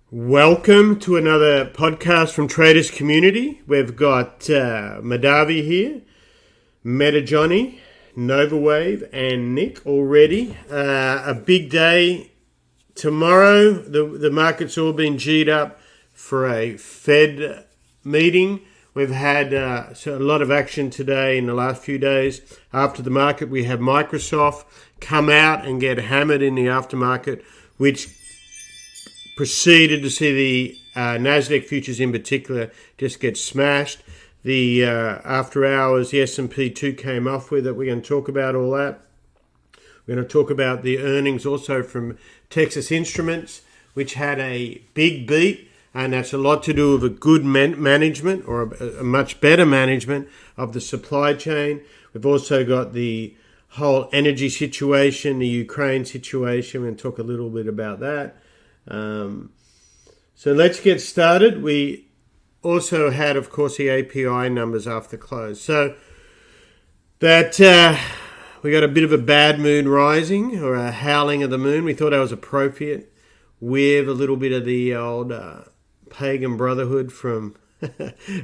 Welcome to another podcast from Traders Community. We've got Madavi here, Meta Johnny, Novawave, and Nick already. A big day tomorrow. The market's all been G'd up for a Fed meeting. We've had a lot of action today in the last few days. After the market, we have Microsoft come out and get hammered in the aftermarket, which proceeded to see the Nasdaq futures in particular just get smashed. The after hours, the S&P 2 came off with it. We're going to talk about all that. We're going to talk about the earnings also from Texas Instruments, which had a big beat, and that's a lot to do with a good management or a much better management of the supply chain. We've also got the whole energy situation, the Ukraine situation. We're going to talk a little bit about that. So let's get started. We also had, of course, the API numbers after close. So that we got a bit of a bad moon rising, or a howling of the moon. We thought that was appropriate with a little bit of the old pagan brotherhood from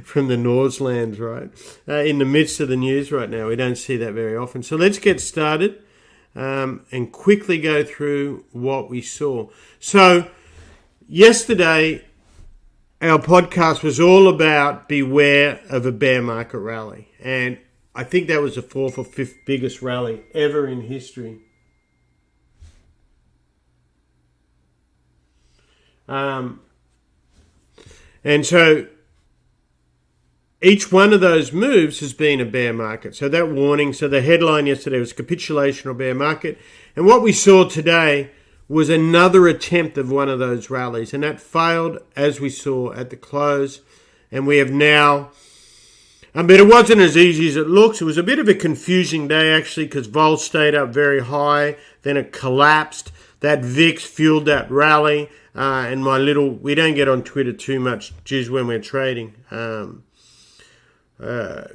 from the Norselands, right? In the midst of the news right now. We don't see that very often. So let's get started. And quickly go through what we saw. So, yesterday, our podcast was all about beware of a bear market rally. And I think that was the fourth or fifth biggest rally ever in history. And so, each one of those moves has been a bear market. So that warning, so the headline yesterday was capitulation or bear market. And what we saw today was another attempt of one of those rallies. And that failed, as we saw at the close. And we have now, but it wasn't as easy as it looks. It was a bit of a confusing day, actually, because vol stayed up very high. Then it collapsed. That VIX fueled that rally. And we don't get on Twitter too much, just when we're trading.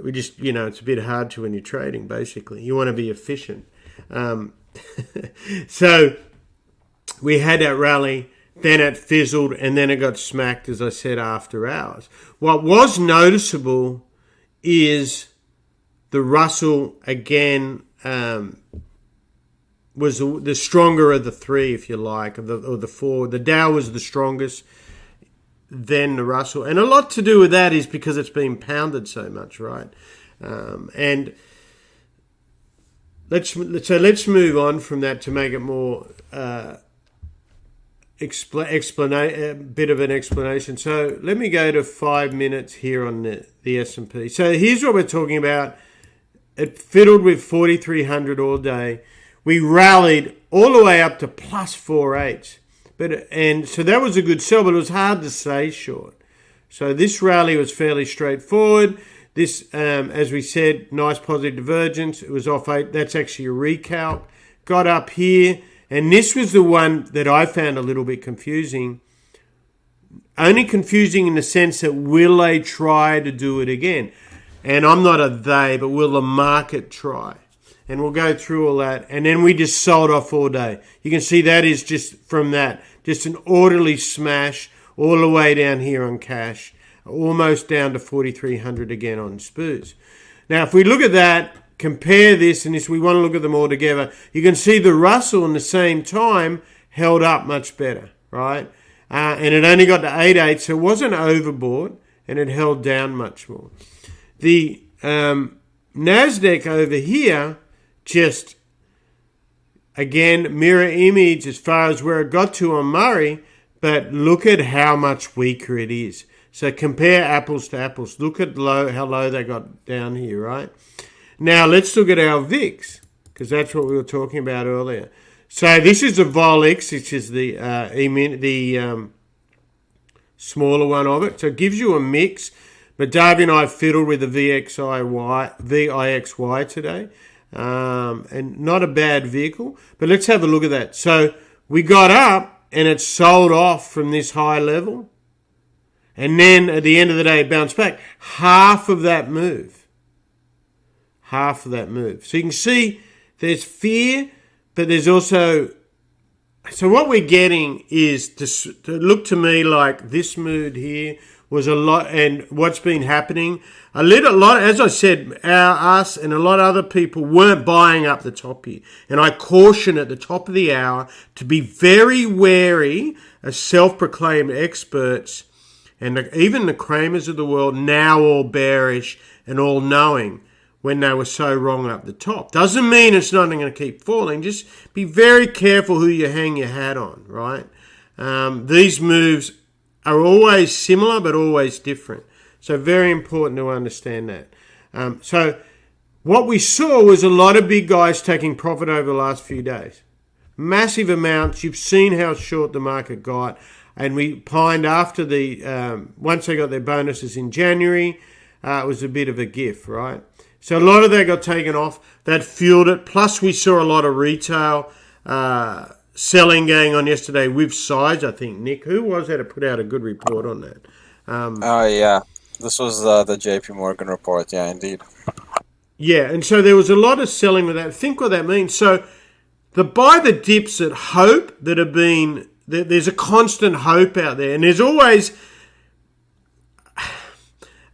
We just, it's a bit hard to when you're trading, basically. You want to be efficient. So we had that rally, then it fizzled, and then it got smacked, as I said, after hours. What was noticeable is the Russell, again, was the stronger of the three, if you like, or the four. The Dow was the strongest, then the Russell. And a lot to do with that is because it's been pounded so much, right? And let's move on from that to make it more a bit of an explanation. So let me go to 5 minutes here on the S&P. So here's what we're talking about. It fiddled with 4,300 all day. We rallied all the way up to plus 4.8. So that was a good sell, but it was hard to stay short. So this rally was fairly straightforward. This, as we said, nice positive divergence. It was off 8. That's actually a recalc. Got up here, and this was the one that I found a little bit confusing. Only confusing in the sense that will they try to do it again? And I'm not a they, but will the market try? And we'll go through all that. And then we just sold off all day. You can see that is just from that. Just an orderly smash all the way down here on cash. Almost down to 4,300 again on SPOOs. Now, if we look at that, compare this and this, we want to look at them all together. You can see the Russell in the same time held up much better, right? And it only got to 8.8, so it wasn't overbought, and it held down much more. The Nasdaq over here, just, again, mirror image as far as where it got to on Murray, but look at how much weaker it is. So compare apples to apples. Look at how low they got down here, right? Now let's look at our VIX, because that's what we were talking about earlier. So this is the VOLX, which is the smaller one of it. So it gives you a mix. But Darby and I fiddled with the VIXY today. And not a bad vehicle, but let's have a look at that. So we got up and it sold off from this high level, and then at the end of the day it bounced back. Half of that move. So you can see there's fear, but there's also So what we're getting is to look to me like this mood here was a lot, and what's been happening, a lot, as I said, us and a lot of other people weren't buying up the top here. And I caution at the top of the hour to be very wary of self-proclaimed experts and even the Kramers of the world, now all bearish and all knowing, when they were so wrong up the top. Doesn't mean it's not going to keep falling. Just be very careful who you hang your hat on, right? These moves are always similar but always different. So very important to understand that. So what we saw was a lot of big guys taking profit over the last few days. Massive amounts. You've seen how short the market got. And we pined after once they got their bonuses in January, it was a bit of a gift, right? So a lot of that got taken off. That fueled it. Plus, we saw a lot of retail selling going on yesterday with size, I think. Nick, who was that to put out a good report on that? Yeah. This was the JP Morgan report. Yeah, indeed. Yeah, and so there was a lot of selling with that. Think what that means. So buy the dips that hope that have been... There's a constant hope out there. And there's always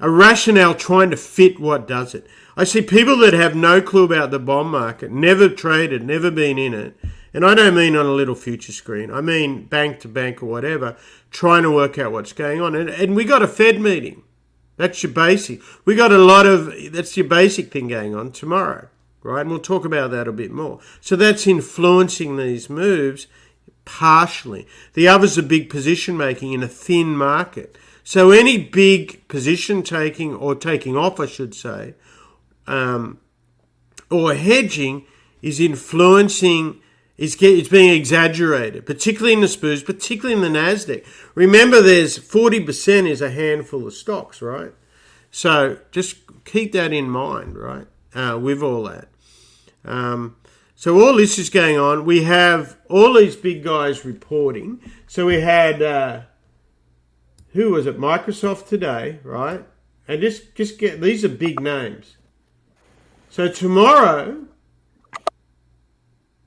a rationale trying to fit what does it. I see people that have no clue about the bond market, never traded, never been in it. And I don't mean on a little future screen. I mean bank to bank or whatever, trying to work out what's going on. And we got a Fed meeting. That's your basic. We got that's your basic thing going on tomorrow, right? And we'll talk about that a bit more. So that's influencing these moves partially. The other's a big position making in a thin market. So any big position taking or taking off, I should say, or hedging is influencing, it's being exaggerated, particularly in the SPOOs, particularly in the NASDAQ. Remember, there's 40% is a handful of stocks, right? So just keep that in mind, right, with all that. So all this is going on. We have all these big guys reporting. So we had, who was it? Microsoft today, right? And just get, these are big names. So tomorrow,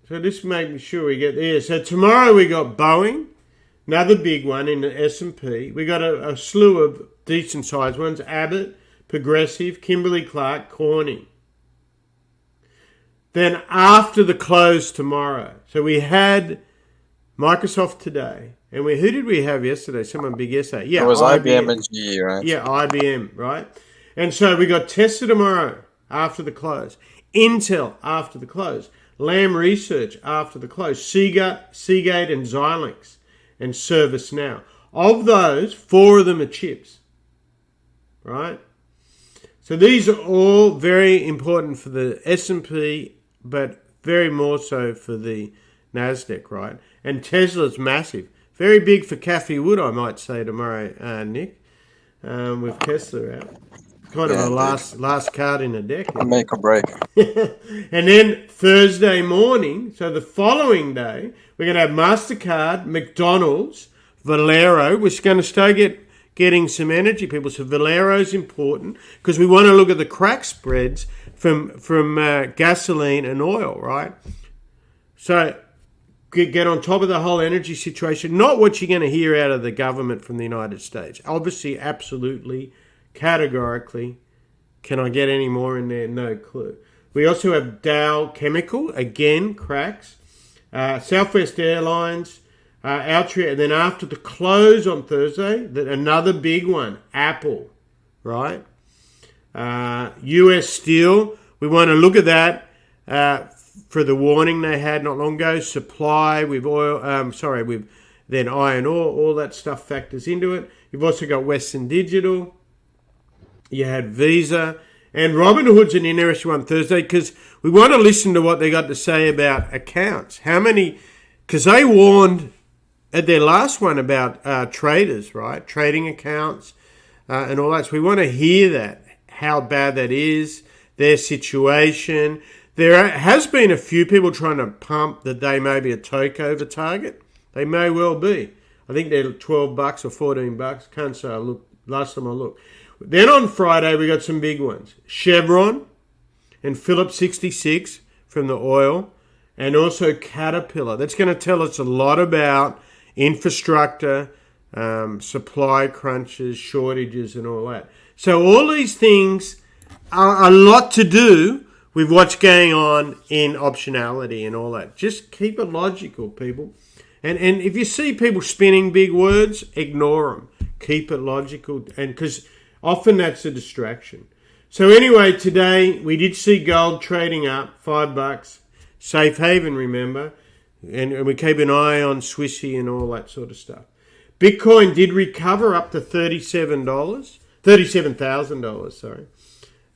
so just make sure we get there. So tomorrow we got Boeing, another big one in the S&P. We got a slew of decent sized ones. Abbott, Progressive, Kimberly-Clark, Corning. Then after the close tomorrow, so we had Microsoft today. And who did we have yesterday? Someone big yesterday. Yeah, it was IBM and GE, right? Yeah, IBM, right? And so we got Tesla tomorrow after the close. Intel after the close. Lam Research after the close. Seagate and Xilinx and ServiceNow. Of those, 4 of them are chips, right? So these are all very important for the S&P, but very more so for the NASDAQ, right? And Tesla's massive. Very big for Cathie Wood, I might say, tomorrow, Nick, with Tesla out. Kind of a last card in the deck. Make or break. And then Thursday morning, so the following day, we're going to have MasterCard, McDonald's, Valero. We're going to start getting some energy, people. So Valero's important because we want to look at the crack spreads from gasoline and oil, right? So get on top of the whole energy situation. Not what you're going to hear out of the government from the United States. Obviously, absolutely, categorically. Can I get any more in there? No clue. We also have Dow Chemical, again, cracks. Southwest Airlines, Altria, and then after the close on Thursday, another big one, Apple, right? US Steel, we want to look at that for the warning they had not long ago. Supply with oil, with then iron ore, all that stuff factors into it. You've also got Western Digital. You had Visa. And Robinhood's an interesting one Thursday because we want to listen to what they got to say about accounts. How many, because they warned at their last one about traders, right? Trading accounts and all that. So we want to hear that, how bad that is, their situation. There has been a few people trying to pump that they may be a takeover target. They may well be. I think they're $12 or $14. Can't say I looked last time I looked. Then on Friday, we got some big ones. Chevron and Phillips 66 from the oil. and also Caterpillar. That's going to tell us a lot about infrastructure, supply crunches, shortages, and all that. So all these things are a lot to do with what's going on in optionality and all that. Just keep it logical, people. And if you see people spinning big words, ignore them. Keep it logical, and because often that's a distraction. So anyway, today we did see gold trading up $5. Safe haven, remember, and we keep an eye on Swissy and all that sort of stuff. Bitcoin did recover up to $37,000, sorry.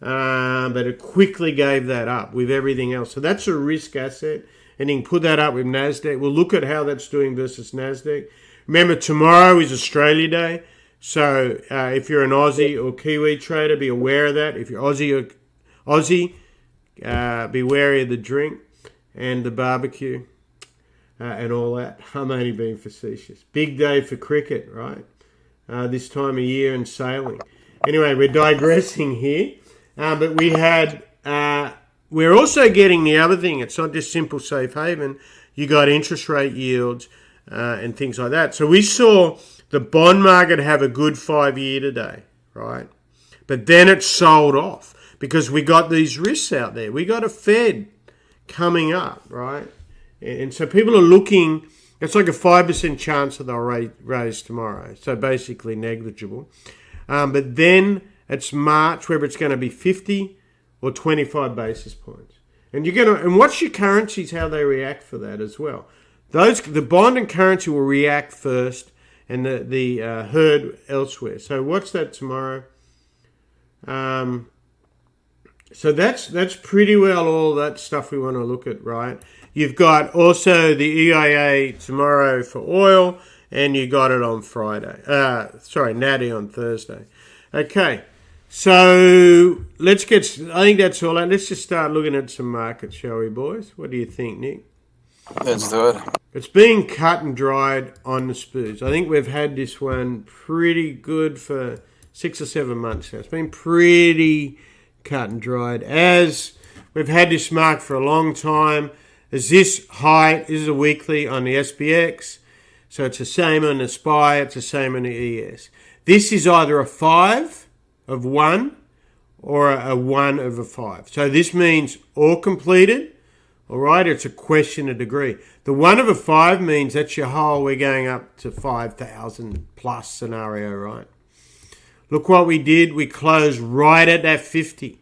But it quickly gave that up with everything else. So that's a risk asset, and you can put that up with NASDAQ. We'll look at how that's doing versus NASDAQ. Remember, tomorrow is Australia Day, so if you're an Aussie or Kiwi trader, be aware of that. If you're Aussie, be wary of the drink and the barbecue and all that. I'm only being facetious. Big day for cricket, right? This time of year and sailing. Anyway, we're digressing here. But we're also getting the other thing. It's not just simple safe haven. You got interest rate yields and things like that. So we saw the bond market have a good 5-year today, right? But then it sold off because we got these risks out there. We got a Fed coming up, right? And so people are looking. It's like a 5% chance that they'll raise tomorrow. So basically negligible. But then it's March, whether it's going to be 50 or 25 basis points. And and watch your currencies, how they react for that as well. The bond and currency will react first, and the herd elsewhere. So watch that tomorrow. So that's pretty well all that stuff we want to look at, right? You've got also the EIA tomorrow for oil, and you got it on Friday. Natty on Thursday. Okay. So I think that's all. Let's just start looking at some markets, shall we, boys? What do you think, Nick? Let's do it. It's being cut and dried on the spoos. I think we've had this one pretty good for 6 or 7 months now. It's been pretty cut and dried. As we've had this mark for a long time. Is this high? This is a weekly on the SPX. So it's the same on the SPY. It's the same on the ES. This is either a 5 of 1 or a 1 over 5. So this means all completed. All right, it's a question of degree. The 1 over 5 means that's your whole, we're going up to 5,000 plus scenario, right? Look what we did. We closed right at that 50.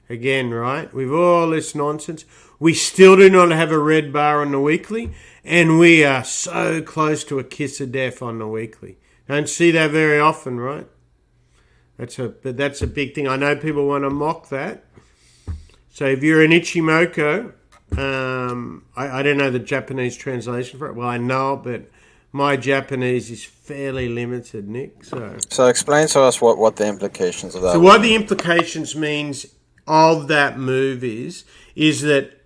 Again, right? With all this nonsense. We still do not have a red bar on the weekly. And we are so close to a kiss of death on the weekly. Don't see that very often, right? That's a big thing. I know people want to mock that. So if you're an Ichimoku, I don't know the Japanese translation for it. Well, I know it, but my Japanese is fairly limited, Nick. So explain to us what the implications of that. So what the implications means of that move is that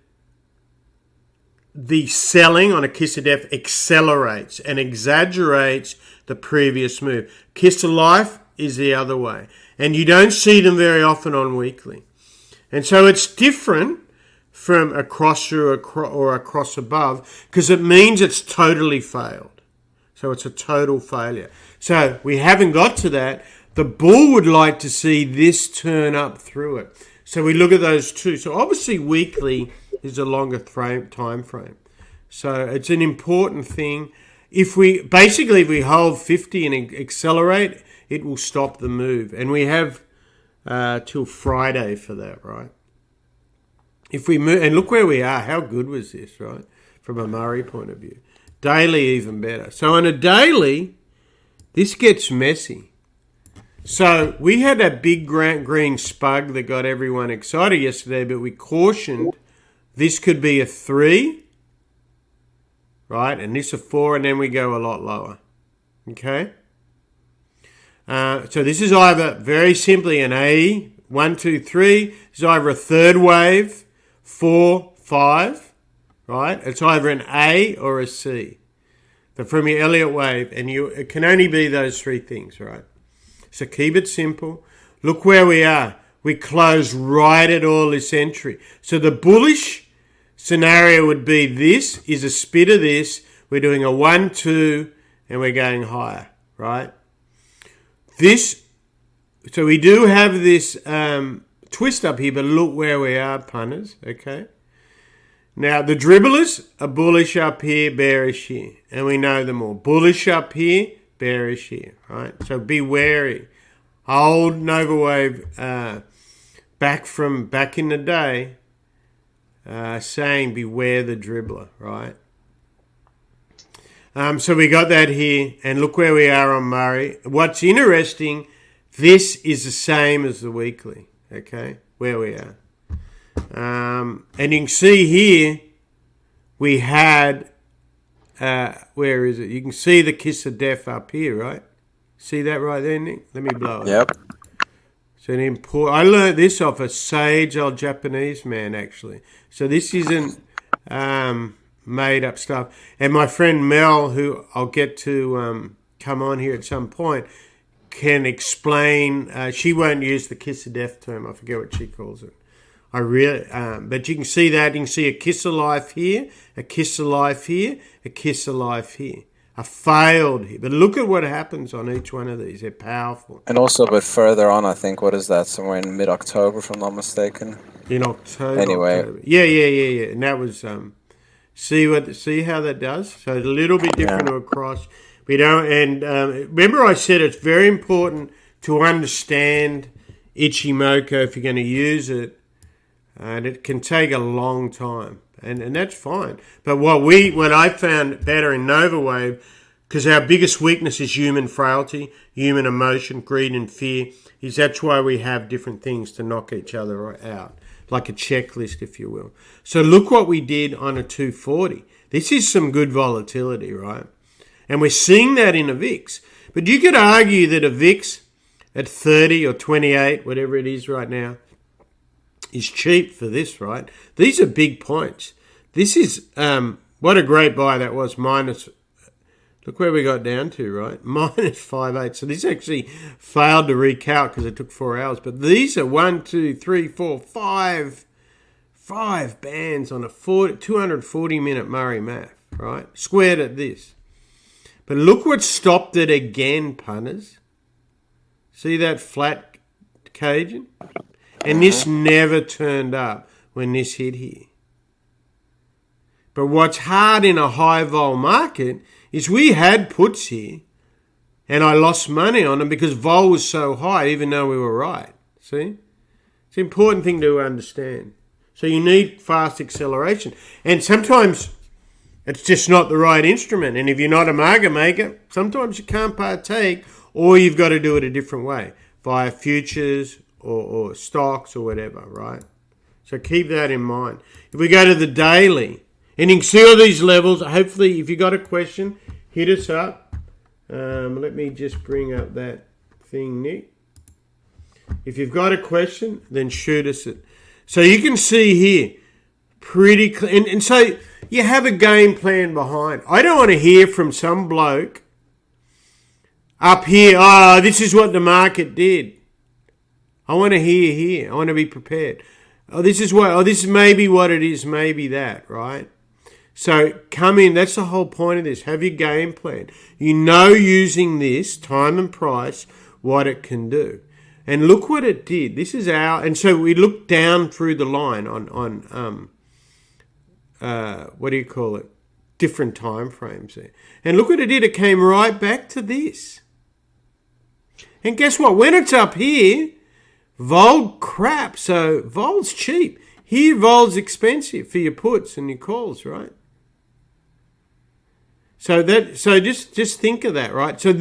the selling on a kiss of death accelerates and exaggerates the previous move. Kiss of life is the other way. And you don't see them very often on weekly. And so it's different from a cross through or a cross above because it means it's totally failed. So it's a total failure. So we haven't got to that. The bull would like to see this turn up through it. So we look at those two. So obviously weekly is a longer time frame. So it's an important thing. If we hold 50 and accelerate, it will stop the move. And we have till Friday for that, right? If we move, and look where we are, how good was this, right? From a Murray point of view. Daily even better. So on a daily, this gets messy. So we had that big green spug that got everyone excited yesterday, but we cautioned this could be a 3, right? And this a 4, and then we go a lot lower. Okay? So this is either, very simply, an A, 1, 2, 3. This is either a third wave, 4, 5, right? It's either an A or a C. From your Elliott wave, and it can only be those 3 things, right? So keep it simple. Look where we are. We close right at all this entry. So the bullish scenario would be this is a spit of this. We're doing a 1, 2, and we're going higher, right? So we do have this twist up here, but look where we are, punters, okay? Now, the dribblers are bullish up here, bearish here, and we know them all. Bullish up here, bearish here, right? So be wary. Old Nova Wave back in the day saying beware the dribbler, right? So we got that here, and look where we are on Murray. What's interesting, this is the same as the weekly, okay, where we are. And you can see here, we had, where is it? You can see the kiss of death up here, right? See that right there, Nick? Let me blow it. Yep. So I learned this off a sage old Japanese man, actually. So this isn't made up stuff. And my friend Mel, who I'll get to come on here at some point, can explain. She won't use the kiss of death term. I forget what she calls it. But you can see that. You can see a kiss of life here, a kiss of life here, a kiss of life here. I failed here. But look at what happens on each one of these. They're powerful. And also a bit further on, I think, what is that? Somewhere in mid-October, if I'm not mistaken. In October. Anyway. October. Yeah. And that was, see how that does? So it's a little bit different to a cross. We don't, and remember I said it's very important to understand Ichimoku if you're going to use it. And it can take a long time, and that's fine. But what I found better in Nova Wave, because our biggest weakness is human frailty, human emotion, greed and fear, is that's why we have different things to knock each other out, like a checklist, if you will. So look what we did on a 240. This is some good volatility, right? And we're seeing that in a VIX. But you could argue that a VIX at 30 or 28, whatever it is right now, is cheap for this, right? These are big points. This is, what a great buy that was, look where we got down to, right? Minus 5.8. So this actually failed to recalc because it took 4 hours. But these are 1, 2, 3, 4, 5 bands on a 240-minute Murray math, right? Squared at this. But look what stopped it again, punters. See that flat Cajun? And this never turned up when this hit here. But what's hard in a high vol market is we had puts here and I lost money on them because vol was so high even though we were right. See? It's an important thing to understand. So you need fast acceleration. And sometimes it's just not the right instrument. And if you're not a market maker, sometimes you can't partake or you've got to do it a different way via futures or stocks or whatever, right? So keep that in mind. If we go to the daily, and you can see all these levels, hopefully if you got a question, hit us up. Let me just bring up that thing, Nick. If you've got a question, then shoot us it. So you can see here, pretty clear. And so you have a game plan behind. I don't want to hear from some bloke up here, this is what the market did. I want to hear here. I want to be prepared. This is maybe what it is, maybe that, right? So come in. That's the whole point of this. Have your game plan. You know using this, time and price, what it can do. And look what it did. This is and so we look down through the line on what do you call it? Different time frames there. And look what it did. It came right back to this. And guess what? When it's up here, vol crap. So vol's cheap. Here vol's expensive for your puts and your calls, right? So just think of that, right? So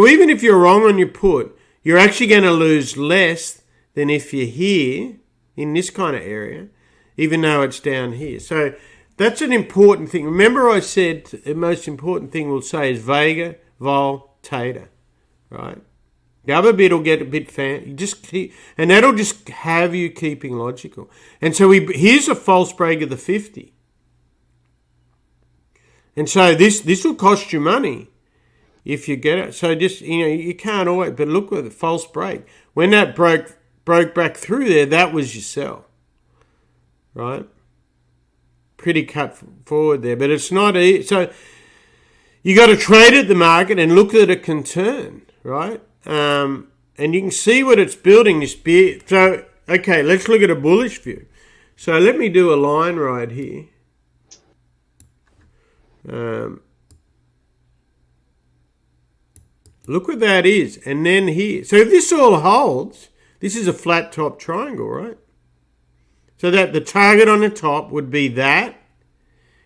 even if you're wrong on your put, you're actually going to lose less than if you're here in this kind of area, even though it's down here. So that's an important thing. Remember I said the most important thing we'll say is Vega, Vol, Theta, right? The other bit will get a bit and that'll just have you keeping logical. And so here's a false break of the 50. And so this will cost you money if you get it. So just, you can't always, but look at the false break. When that broke back through there, that was your sell, right? pretty cut forward there, but it's not easy. So you got to trade at the market and look that it can turn, right? And you can see what it's building this bear. So, okay, let's look at a bullish view. So let me do a line right here. Look what that is. And then here. So if this all holds, this is a flat top triangle, right? So that the target on the top would be that.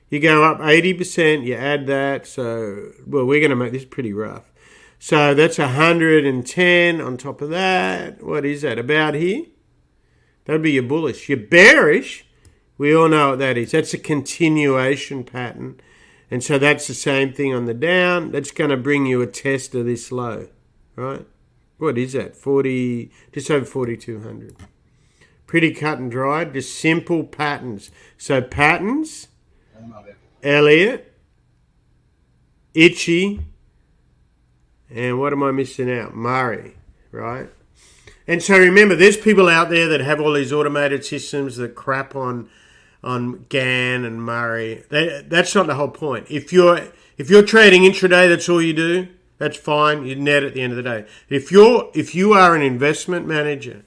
You go up 80%, you add that. So, well, we're going to make this pretty rough. So that's 110 on top of that. What is that? About here? That'd be your bullish. Your bearish, we all know what that is. That's a continuation pattern. And so that's the same thing on the down. That's going to bring you a test of this low, right? What is that? 40, just over 4,200. Pretty cut and dried, just simple patterns. So patterns, Elliott, Itchy, and what am I missing out? Murray, right? And so remember, there's people out there that have all these automated systems that crap on Gann and Murray. That's not the whole point. If you're trading intraday, that's all you do. That's fine. You net at the end of the day. If you are an investment manager,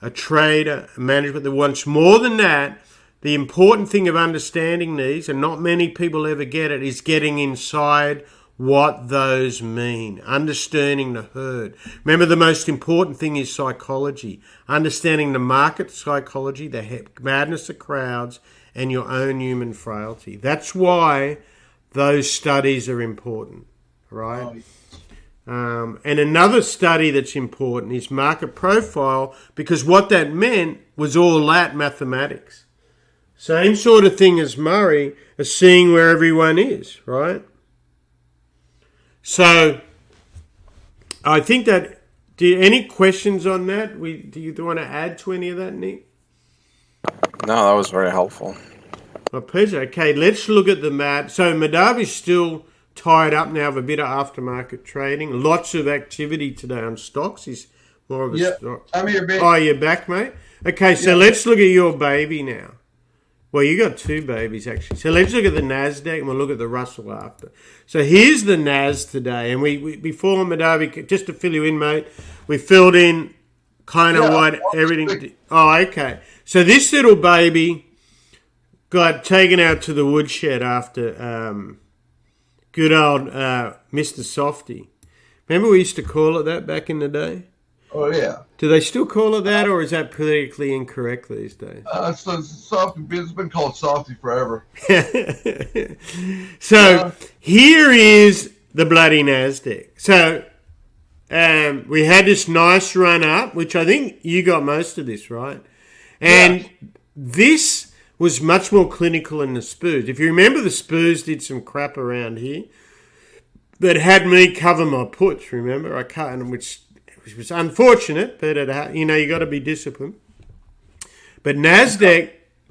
a trader, a management that wants more than that, the important thing of understanding these, and not many people ever get it, is getting inside what those mean, understanding the herd. Remember, the most important thing is psychology, understanding the market psychology, the madness of crowds, and your own human frailty. That's why those studies are important, right? And another study that's important is market profile, because what that meant was all that mathematics. Same sort of thing as Murray, as seeing where everyone is, right? So, I think that, any questions on that? Do you want to add to any of that, Nick? No, that was very helpful. My pleasure. Okay, let's look at the map. So, Madavi's still tied up now with a bit of aftermarket trading. Lots of activity today on stocks. He's more of a stock. I'm here, babe. Oh, you're back, mate? Okay, so let's look at your baby now. Well, you got two babies, actually. So let's look at the NASDAQ and we'll look at the Russell after. So here's the NAS today. And we before Madavi, just to fill you in, mate, we filled in kind of what everything... Oh, okay. So this little baby got taken out to the woodshed after good old Mr. Softy. Remember we used to call it that back in the day? Oh, yeah. Do they still call it that, or is that politically incorrect these days? So Softy, it's been called Softy forever. So here is the bloody NASDAQ. So we had this nice run up, which I think you got most of this, right? And this was much more clinical than the SPOOs. If you remember, the SPOOs did some crap around here that had me cover my puts, remember? I cut them, which was unfortunate, but you got to be disciplined. But NASDAQ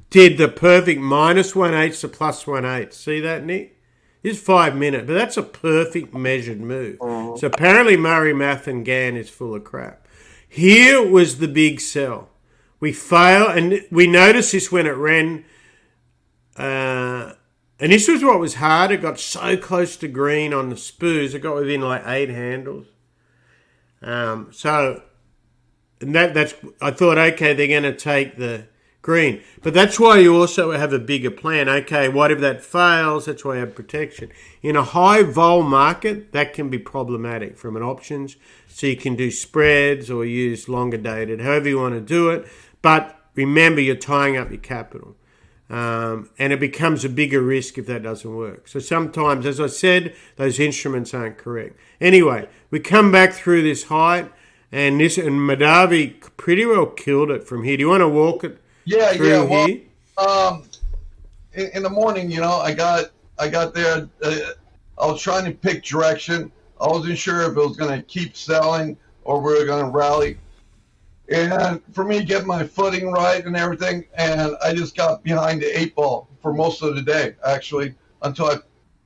did the perfect -1/8 to +1/8. See that, Nick? It's 5 minutes, but that's a perfect measured move. So apparently Murray, Math, and Gann is full of crap. Here was the big sell. We fail, and we noticed this when it ran. And this was what was hard. It got so close to green on the SPOOs. It got within like 8 handles. That's I thought, okay, they're going to take the green. But that's why you also have a bigger plan. Okay, what if that fails? That's why you have protection. In a high vol market, that can be problematic from an options. So you can do spreads or use longer dated, however you want to do it. But remember, you're tying up your capital. And it becomes a bigger risk if that doesn't work. So sometimes, as I said, those instruments aren't correct. Anyway, we come back through this height, and Madavi pretty well killed it from here. Do you want to walk it through here? In the morning, I got there. I was trying to pick direction. I wasn't sure if it was going to keep selling or we were going to rally. And for me, get my footing right and everything, and I just got behind the 8 ball for most of the day, actually, until I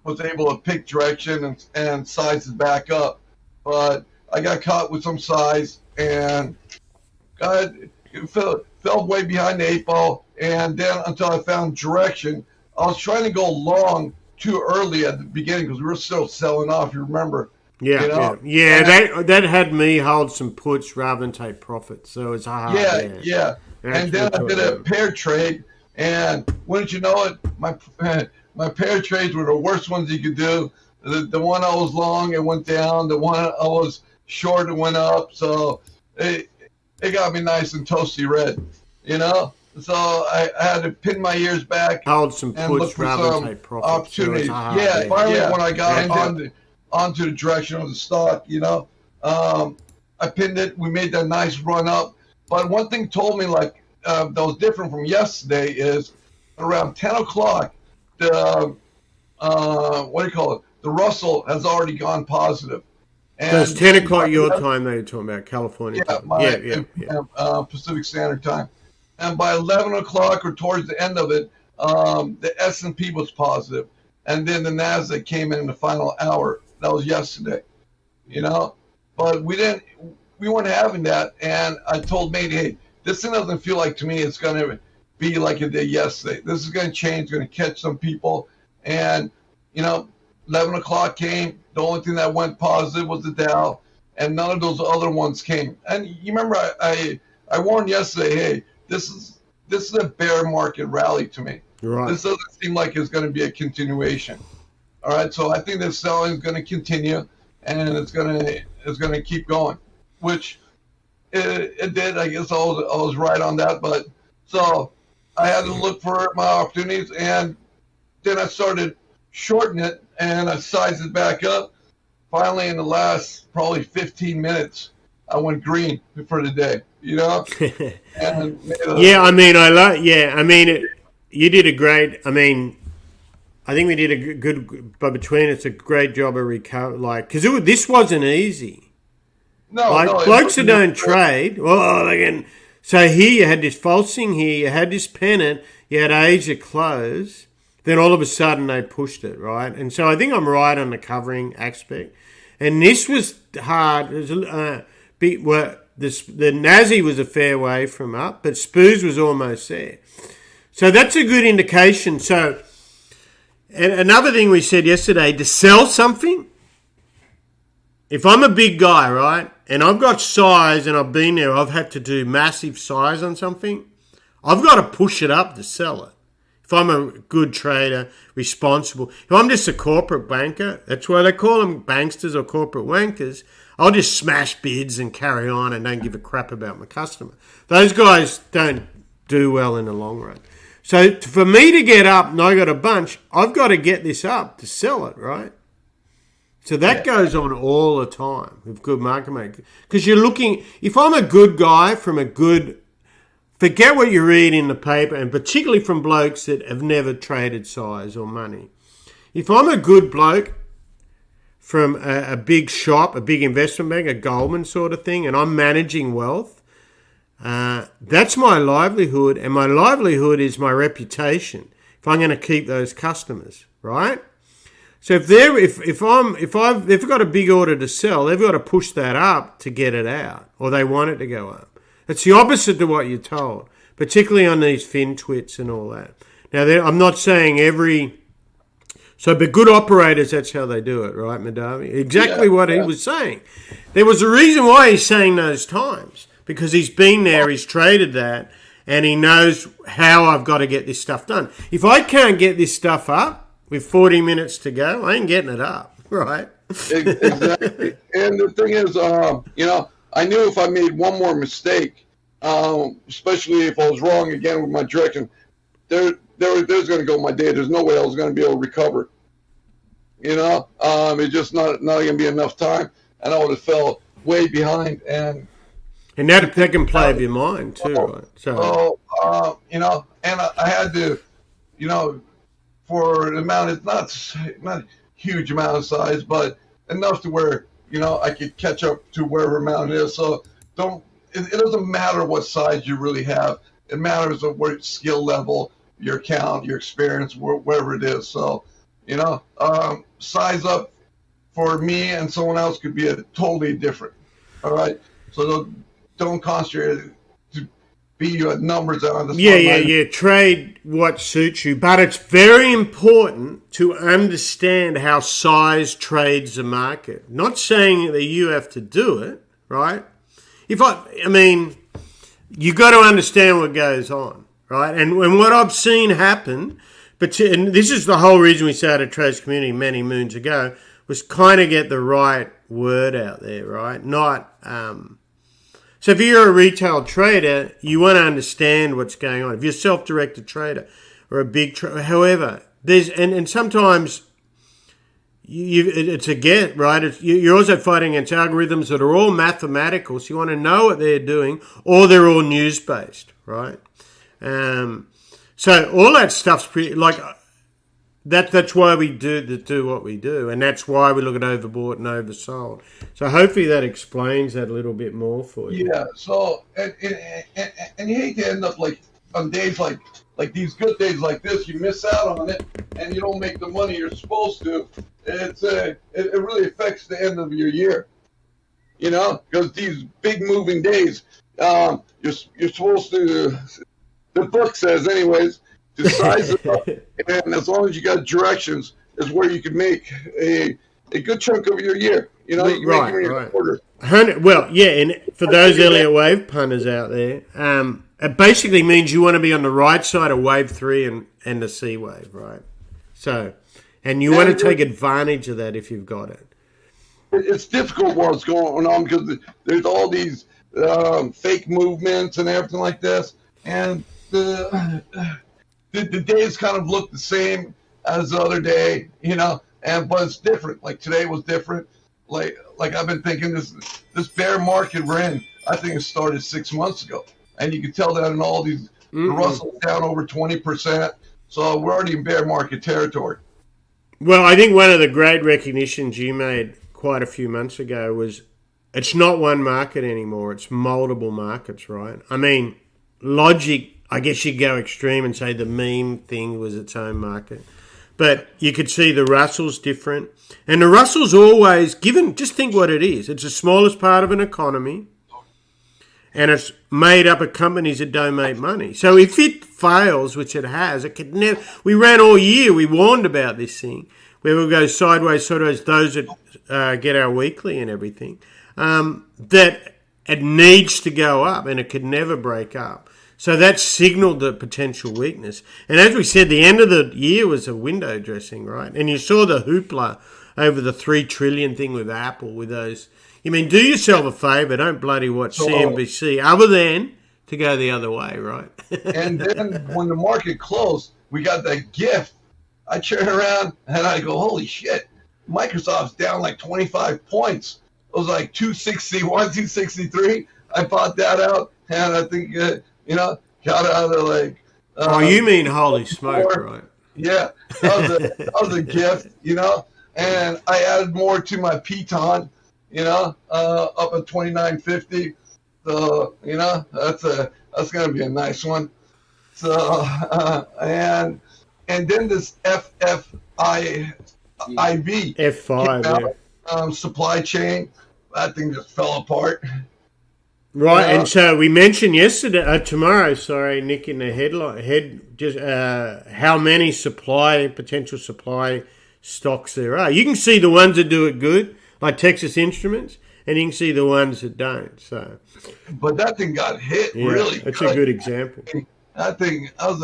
was able to pick direction and size it back up. But I got caught with some size and fell way behind the 8 ball, and then until I found direction, I was trying to go long too early at the beginning because we were still selling off. You remember? Yeah, You know? that had me hold some puts rather than take profits. So it's hard. Yeah. And then I did a pair trade, and wouldn't you know it, my pair trades were the worst ones you could do. The one I was long, it went down. The one I was short, it went up. So it got me nice and toasty red, you know. So I had to pin my ears back, hold some and look puts for rather some than take profits. opportunities. So hard, Finally, when I got onto the direction of the stock, you know, I pinned it. We made that nice run up. But one thing told me that was different from yesterday is around 10 o'clock, the the Russell has already gone positive. And so it's 10 o'clock your time that you're talking about, California time. Pacific Standard Time. And by 11 o'clock or towards the end of it, the S&P was positive. And then the NASDAQ came in the final hour. That was yesterday, you know. But we weren't having that. And I told Mate, hey, this thing doesn't feel like to me it's going to be like it did yesterday. This is going to change, going to catch some people. And, you know, 11 o'clock came. The only thing that went positive was the Dow, and none of those other ones came. And you remember I warned yesterday, hey, this is a bear market rally to me. Right. This doesn't seem like it's going to be a continuation. All right, so I think this selling is going to continue, and it's going to keep going, which it did. I guess I was right on that. But so I had to look for my opportunities, and then I started shorting it, and I sized it back up. Finally, in the last probably 15 minutes, I went green for the day, you know? And you did a great, I think we did a good, but between us, a great job of recovery, because this wasn't easy. No, blokes that don't trade, so here you had this false thing here, you had this pennant, you had Asia close, then all of a sudden they pushed it, right? And so I think I'm right on the covering aspect. And this was hard. It was, the Nasdaq was a fair way from up, but Spoos was almost there. So that's a good indication. So, and another thing we said yesterday, to sell something, if I'm a big guy, right, and I've got size and I've been there, I've had to do massive size on something, I've got to push it up to sell it. If I'm a good trader, responsible. If I'm just a corporate banker, that's why they call them banksters or corporate wankers, I'll just smash bids and carry on and don't give a crap about my customer. Those guys don't do well in the long run. So for me to get up and I got a bunch, I've got to get this up to sell it, right? So that goes on all the time with good market makers. Because you're looking, if I'm a good guy from a good, forget what you read in the paper, and particularly from blokes that have never traded size or money. If I'm a good bloke from a big shop, a big investment bank, a Goldman sort of thing, and I'm managing wealth, that's my livelihood, and my livelihood is my reputation. If I'm going to keep those customers, right? So if they've got a big order to sell, they've got to push that up to get it out, or they want it to go up. It's the opposite to what you're told, particularly on these fin twits and all that. Now, I'm not saying but good operators, that's how they do it, right, Madavi? Exactly what he was saying. There was a reason why he's saying those times, because he's been there, he's traded that, and he knows how I've got to get this stuff done. If I can't get this stuff up with 40 minutes to go, I ain't getting it up, right? Exactly. And the thing is, I knew if I made one more mistake, especially if I was wrong again with my direction, there's going to go my day. There's no way I was going to be able to recover. It's just not going to be enough time, and I would have fell way behind. And that can play with your mind too, right? So, and I had to, for the amount, it's not a huge amount of size, but enough to where I could catch up to wherever amount it is. So it doesn't matter what size you really have. It matters of what skill level, your account, your experience, wherever it is. So, size up for me and someone else could be a totally different. All right. So don't concentrate. be numbers on the Yeah. Trade what suits you, but it's very important to understand how size trades the market. Not saying that you have to do it, right? I mean, you got to understand what goes on, right? And what I've seen happen, and this is the whole reason we started Trades Community many moons ago, was kind of get the right word out there, right? Not. So if you're a retail trader, you want to understand what's going on. If you're a self-directed trader or a big trader, however, there's and sometimes it's a get, right? You're also fighting against algorithms that are all mathematical, so you want to know what they're doing, or they're all news-based, right? So all that stuff's pretty, like, that's why we do what we do, and that's why we look at overbought and oversold. So hopefully that explains that a little bit more for you. Yeah. So and you hate to end up like on days like these good days like this, you miss out on it and you don't make the money you're supposed to. It really affects the end of your year, because these big moving days, you're supposed to. The book says, anyways, to size it up, and as long as you got directions, is where you can make a good chunk of your year. You can right, make right. Quarter. Well, yeah, and for those Elliott wave punters out there, it basically means you want to be on the right side of wave 3 and the C wave, right? So, and you want to take advantage of that if you've got it. It's difficult what's going on because there's all these fake movements and everything like this, and the days kind of look the same as the other day, but it's different. Like today was different. Like I've been thinking this bear market we're in, I think it started 6 months ago, and you can tell that in all these. The Russell's down over 20%, so we're already in bear market territory. Well, I think one of the great recognitions you made quite a few months ago was it's not one market anymore; it's multiple markets, right? I mean, logic. I guess you go extreme and say the meme thing was its own market. But you could see the Russell's different. And the Russell's always given, just think what it is. It's the smallest part of an economy. And it's made up of companies that don't make money. So if it fails, which it has, it could never. We ran all year, we warned about this thing. Where we'll go sideways, those that get our weekly and everything. That it needs to go up and it could never break up. So that signaled the potential weakness. And as we said, the end of the year was a window dressing, right? And you saw the hoopla over the 3 trillion thing with Apple, with those. I mean, do yourself a favour, don't bloody watch CNBC, other than to go the other way, right? And then when the market closed, we got that gift. I turn around and I go, holy shit, Microsoft's down like 25 points. It was like 261, 263. I bought that out, and I think... got out of like. You mean holy smoke, right? Yeah, that was a gift, and I added more to my Piton, up at 29.50. So that's gonna be a nice one. So and then this FFIV F5 supply chain, that thing just fell apart. Right, and so we mentioned tomorrow, Nick, in the just how many potential supply stocks there are. You can see the ones that do it good, like Texas Instruments, and you can see the ones that don't. So, but that thing got hit really. That's a good example. That thing, I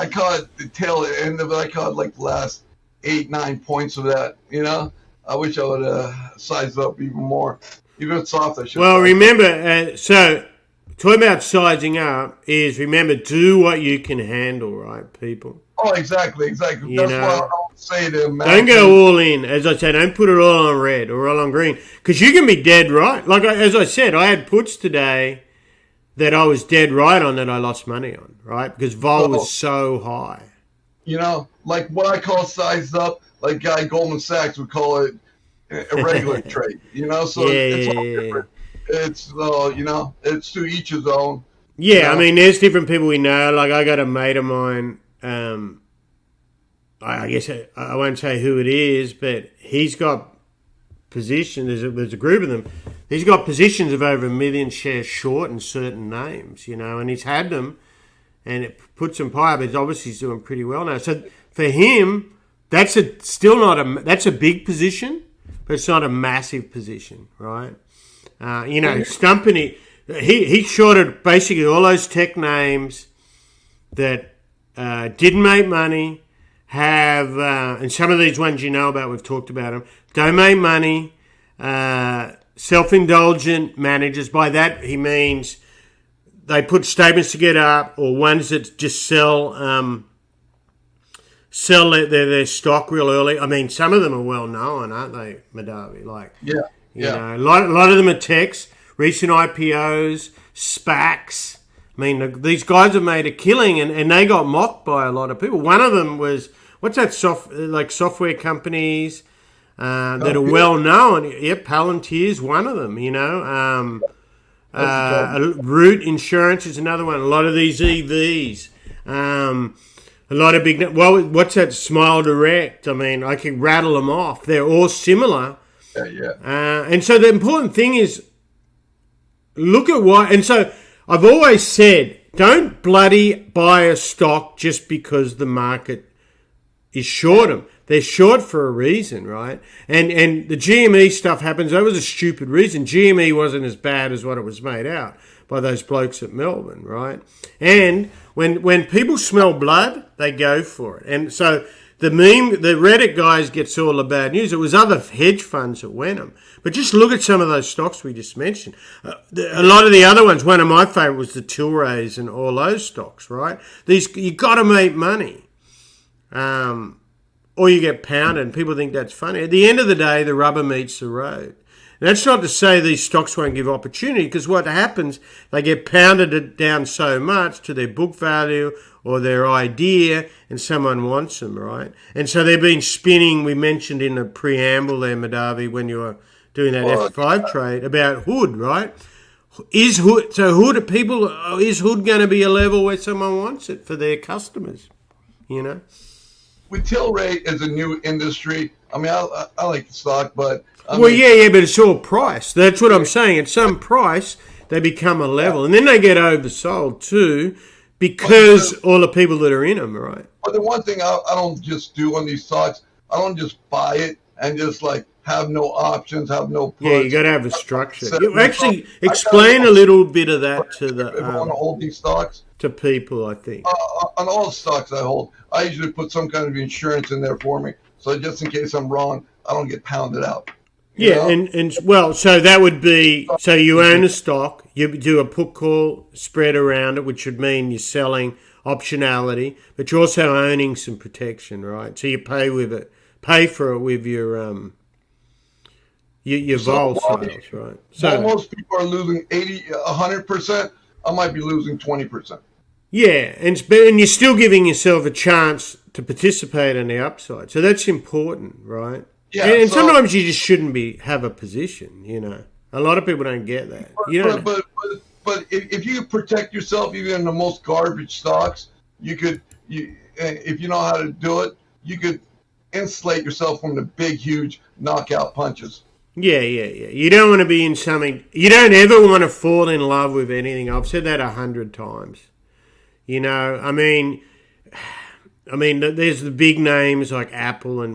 caught the tail end of it. I caught like the last 8-9 points of that. I wish I would have sized up even more. Even soft, I should. Well, remember, so talking about sizing up is, remember, do what you can handle, right, people? Oh, exactly. That's what I would say to them. Don't go all in. As I said, don't put it all on red or all on green, because you can be dead right. Like, as I said, I had puts today that I was dead right on that I lost money on, right, because vol was so high. Like what I call sized up, like Guy Goldman Sachs would call it a regular trade, so it's all different. It's it's to each his own. Yeah, I mean, there's different people we know. Like, I got a mate of mine. I guess I won't say who it is, but he's got position. There's a group of them he's got positions of over 1 million shares short in certain names, and he's had them, and it puts him higher, but obviously he's doing pretty well now. So for him, that's a big position, but it's not a massive position, right? Stumpany, he shorted basically all those tech names that didn't make money, and some of these ones about, we've talked about them, don't make money, self-indulgent managers. By that he means they put statements to get up, or ones that just sell their stock real early. I mean, some of them are well known, aren't they, Madavi? A lot of them are techs, recent IPOs, SPACs. I mean, these guys have made a killing, and they got mocked by a lot of people. One of them was, what's that, software companies that are well known. Yeah, Palantir's one of them, Root Insurance is another one. A lot of these EVs. A lot of big... Well, what's that, Smile Direct? I mean, I can rattle them off. They're all similar. And so the important thing is, look at what... And so I've always said, don't bloody buy a stock just because the market is short them. They're short for a reason, right? And the GME stuff happens. That was a stupid reason. GME wasn't as bad as what it was made out by those blokes at Melbourne, right? And when people smell blood, they go for it. And so the Reddit guys gets all the bad news. It was other hedge funds that went them. But just look at some of those stocks we just mentioned. A lot of the other ones, one of my favourite was the Tilrays and all those stocks, right? You got to make money. Or you get pounded, and people think that's funny. At the end of the day, the rubber meets the road. And that's not to say these stocks won't give opportunity, because what happens, they get pounded down so much to their book value or their idea, and someone wants them, right? And so they've been spinning, we mentioned in the preamble there, Madavi, when you were doing that F5 trade, about Hood, right? Is Hood going to be a level where someone wants it for their customers, With Tilray as a new industry, I mean, I like the stock, but... but it's all price. That's what I'm saying. At some price, they become a level. And then they get oversold too, because all the people that are in them, right? But the one thing I don't just do on these stocks, I don't just buy it and just have no options, have no puts. Yeah, you got to have a structure. You actually explain a little bit of that to the... If I want to hold these stocks? To people, I think. On all the stocks I hold, I usually put some kind of insurance in there for me. So just in case I'm wrong, I don't get pounded out. So that would be, so you own a stock, you do a put call spread around it, which would mean you're selling optionality, but you're also owning some protection, right? So you pay for it with your vol sales, right? So most people are losing 100%. I might be losing 20%. Yeah, and you're still giving yourself a chance to participate in the upside. So that's important, right? Yeah, and sometimes you just shouldn't have a position, A lot of people don't get that. But if you protect yourself even in the most garbage stocks, if you know how to do it, you could insulate yourself from the big, huge knockout punches. Yeah. You don't want to be in something... You don't ever want to fall in love with anything. I've said that 100 times. I mean, there's the big names like Apple and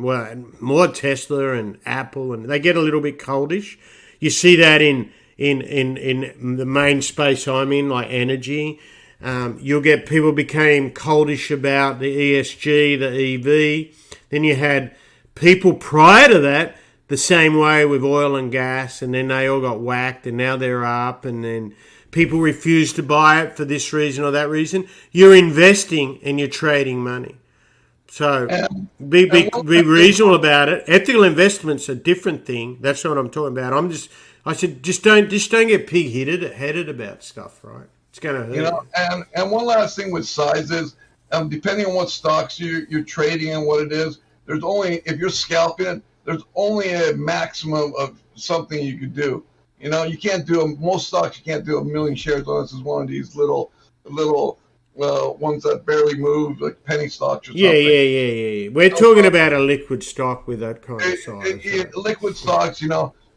more Tesla and Apple, and they get a little bit coldish. You see that in the main space I'm in, like energy. You'll get people became coldish about the ESG, the EV. Then you had people prior to that the same way with oil and gas, and then they all got whacked, and now they're up, and then people refuse to buy it for this reason or that reason. You're investing and you're trading money. So be reasonable about it. Ethical investment's a different thing. That's not what I'm talking about. I said just don't get pig-headed about stuff, right? It's going to hurt. And one last thing with sizes, depending on what stocks you're trading and what it is, if you're scalping, there's only a maximum of something you could do. You can't do most stocks. You can't do 1 million shares unless it's one of these little ones that barely move, like penny stocks or something. Yeah. We're talking about a liquid stock with that kind of size. Liquid stocks,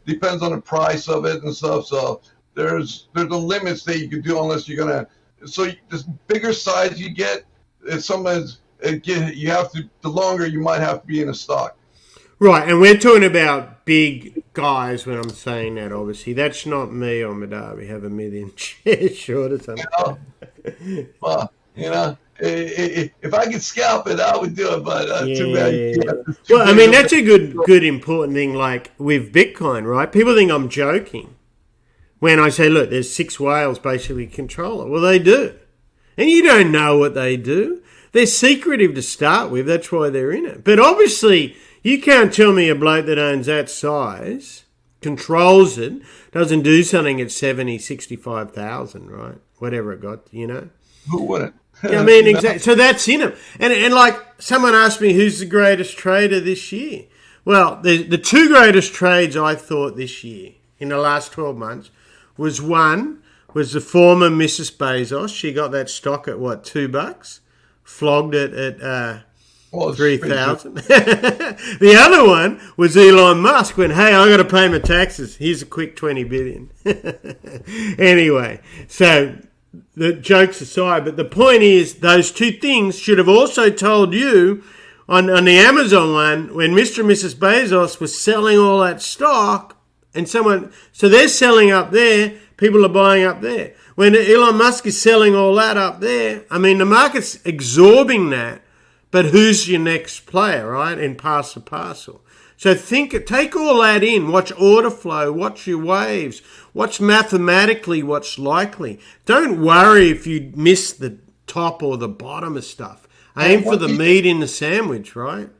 depends on the price of it and stuff. So there's the limits that you can do unless you're gonna. So the bigger size you get, it's sometimes you have to. The longer you might have to be in a stock. Right, and we're talking about big guys when I'm saying that, obviously. That's not me or Madar. We have 1 million shares short or something. Well, if I could scalp it, I would do it, but too bad. Well, I mean, that's a good, important thing, like with Bitcoin, right? People think I'm joking when I say, look, there's 6 whales basically control it. Well, they do. And you don't know what they do. They're secretive to start with. That's why they're in it. But obviously, you can't tell me a bloke that owns that size, controls it, doesn't do something at 70, 65,000, right? Whatever it got, Who wouldn't? I mean, exactly. So that's in him. And like someone asked me, who's the greatest trader this year? Well, the 2 greatest trades I thought this year in the last 12 months was the former Mrs. Bezos. She got that stock at what, $2? Flogged it at 3,000. The other one was Elon Musk when, hey, I got to pay my taxes. Here's a quick 20 billion. Anyway, so the jokes aside, but the point is those 2 things should have also told you on the Amazon one when Mr. and Mrs. Bezos was selling all that stock and so they're selling up there, people are buying up there. When Elon Musk is selling all that up there, I mean, the market's absorbing that, but who's your next player, right? And pass the parcel. So take all that in, watch order flow, watch your waves, watch mathematically what's likely. Don't worry if you miss the top or the bottom of stuff. Aim for the meat in the sandwich, right?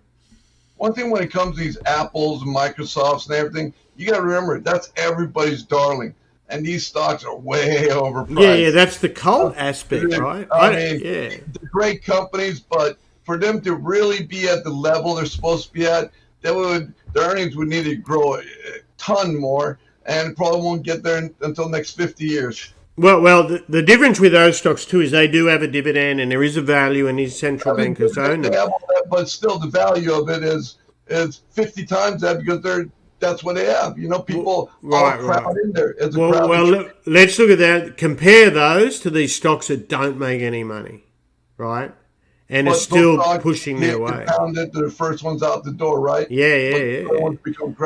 One thing when it comes to these Apples and Microsofts and everything, you got to remember, that's everybody's darling. And these stocks are way overpriced. Yeah, that's the cult aspect, right? I mean, they're great companies, but for them to really be at the level they're supposed to be at, the earnings would need to grow a ton more, and probably won't get there until next 50 years. Well, the difference with those stocks too is they do have a dividend, and there is a value, and these central bankers own them. But still, the value of it is 50 times that because that's what they have. People crowd in there. Well, let's look at that. Compare those to these stocks that don't make any money, right? And are still pushing their way. The first one's out the door, right? Yeah.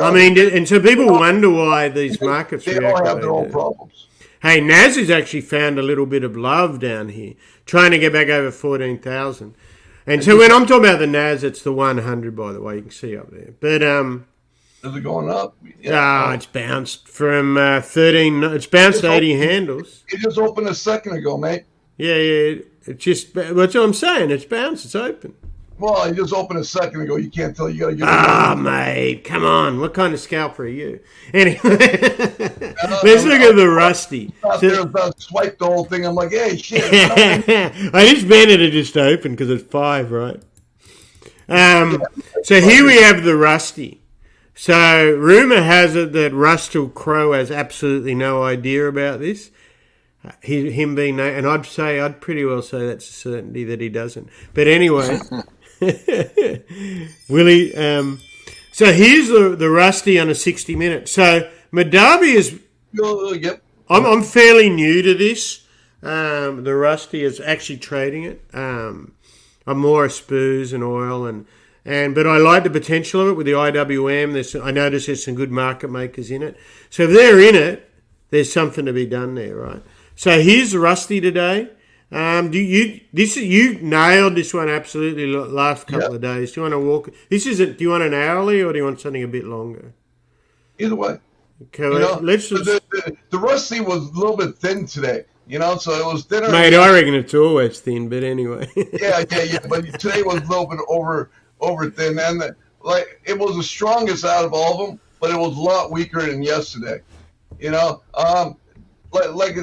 I mean, and so people wonder why these markets they all have their own problems. Hey, Nas has actually found a little bit of love down here, trying to get back over 14,000. And so when I'm talking about the Nas, it's the 100, by the way, you can see up there. But is it going up? Yeah. It's bounced from 13. It's bounced to 80 handles. It just opened a second ago, mate. Yeah. It's just, that's what I'm saying. It's bounced. It's open. Well, it just opened a second ago. You can't tell. You got to get it. Mate, come on. What kind of scalper are you? Anyway, let's look at the Rusty. I swiped the whole thing. I'm like, hey, shit. I just meant it just open because it's 5, right? So here we have the Rusty. So rumor has it that Russell Crowe has absolutely no idea about this. Him being, and I'd pretty well say that's a certainty that he doesn't. But anyway, Willie. So here's the Rusty on a 60-minute. So Madabi is. Yep. I'm fairly new to this. The Rusty is actually trading it. I'm more a spoos and oil but I like the potential of it with the IWM. I notice there's some good market makers in it. So if they're in it, there's something to be done there, right? So here's Rusty today. You nailed this one absolutely last couple of days. Do you want to walk? Do you want an hourly or do you want something a bit longer? Either way. Okay, let's just... the Rusty was a little bit thin today. So it was thinner. Mate, I reckon it's always thin, but anyway. yeah. But today was a little bit over thin, and it was the strongest out of all of them, but it was a lot weaker than yesterday.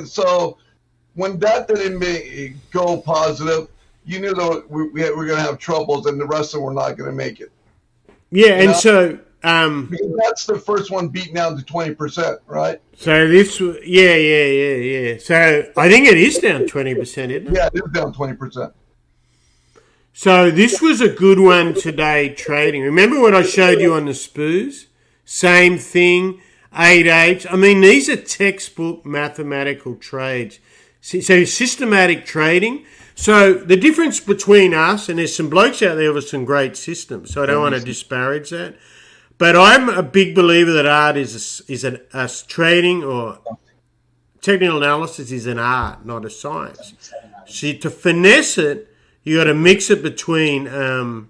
So when that didn't go positive, you knew that we were going to have troubles, and the rest of them were not going to make it. Yeah, and so because that's the first one beaten down to 20%, right? So this, yeah. So I think it is down 20%, isn't it? Yeah, it is down 20%. So this was a good one today trading. Remember what I showed you on the spoos? Same thing. 8/8. I mean, these are textbook mathematical trades. So systematic trading. So the difference between us, and there's some blokes out there with some great systems, so I don't want to disparage that. But I'm a big believer that art is trading or technical analysis is an art, not a science. See, to finesse it, you got to mix it between the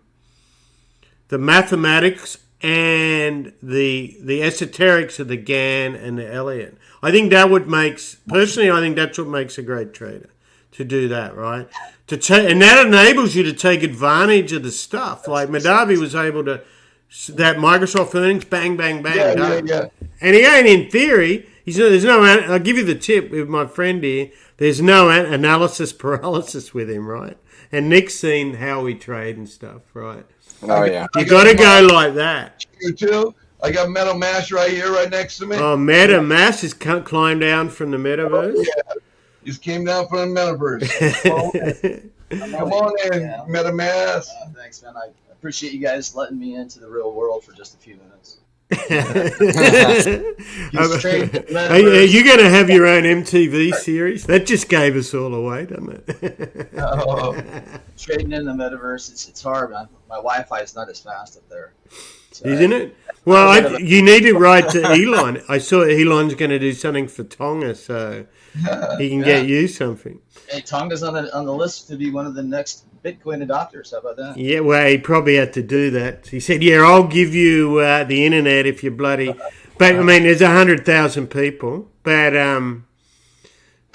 mathematics and the esoterics of the Gann and the Elliott. I think that personally, I think that's what makes a great trader, to do that, right? And that enables you to take advantage of the stuff. Like Madavi was able to, that Microsoft earnings, bang, bang, bang. Yeah. And again, in theory, there's no, I'll give you the tip with my friend here, there's no analysis paralysis with him, right? And Nick's seen how we trade and stuff, right? Oh, yeah. You got to go like that. You too. I got Metal Mash right here, right next to me. Oh, MetaMask has climbed down from the metaverse. Oh, yeah. Just came down from the metaverse. Come on in, MetaMask. Thanks, man. I appreciate you guys letting me into the real world for just a few minutes. Are you going to have your own MTV series? That just gave us all away, doesn't it? Trading in the metaverse, it's hard, man. My Wi-Fi is not as fast up there. So isn't it? Well, you need to write to Elon. I saw Elon's going to do something for Tonga, so he can get you something. Hey, Tonga's on the list to be one of the next Bitcoin adopters. How about that? Yeah, well, he probably had to do that. He said, "Yeah, I'll give you the internet if you bloody." But I mean, there's 100,000 people, but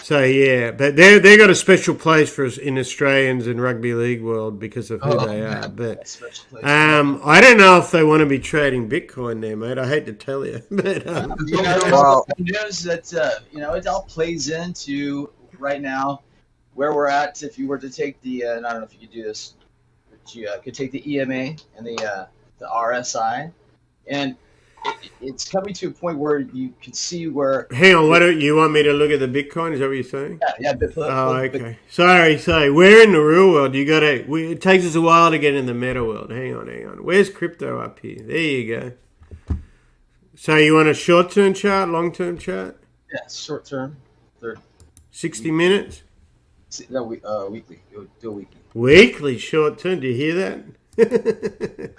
so yeah, but they got a special place for us in Australians and rugby league world because of who they are. But I don't know if they want to be trading Bitcoin there, mate. I hate to tell you, but news that it all plays into right now where we're at. If you were to take the, I don't know if you could do this, but you could take the EMA and the RSI, and it's coming to a point where you can see where. Hang on, what do you want me to look at the Bitcoin? Is that what you're saying? Yeah. Okay. Sorry. We're in the real world. It takes us a while to get in the meta world. Hang on. Where's crypto up here? There you go. So you want a short-term chart, long-term chart? Yeah, short-term. 60 minutes? No, weekly. Do a weekly. Weekly, short-term. Do you hear that?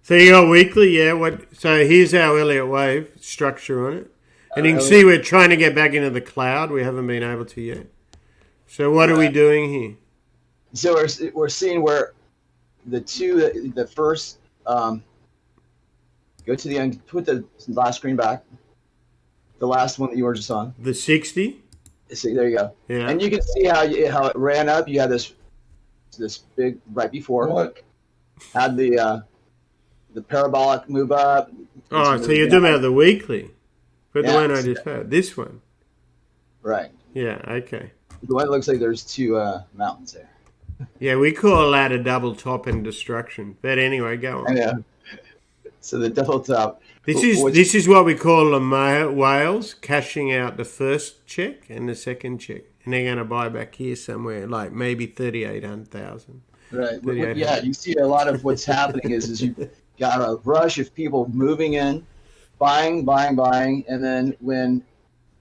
So you got weekly, yeah. So here's our Elliott wave structure on it. And you can see we're trying to get back into the cloud. We haven't been able to yet. So what are we doing here? So we're seeing where the first, go to the end, put the last screen back. The last one that you were just on. The 60? See, there you go. Yeah. And you can see how it ran up. You had this big right before. What? Had the parabolic move up. Oh, so you're talking about the weekly. But the one I just had. This one. Right. Yeah, okay. The one that looks like there's two mountains there. Yeah, we call that a double top and destruction. But anyway, go on. Yeah. So the double top. This is what we call the whales cashing out the first check and the second check. And they're going to buy back here somewhere, like maybe 38,000. Right. Yeah, you see a lot of what's happening is you got a rush of people moving in, buying, and then when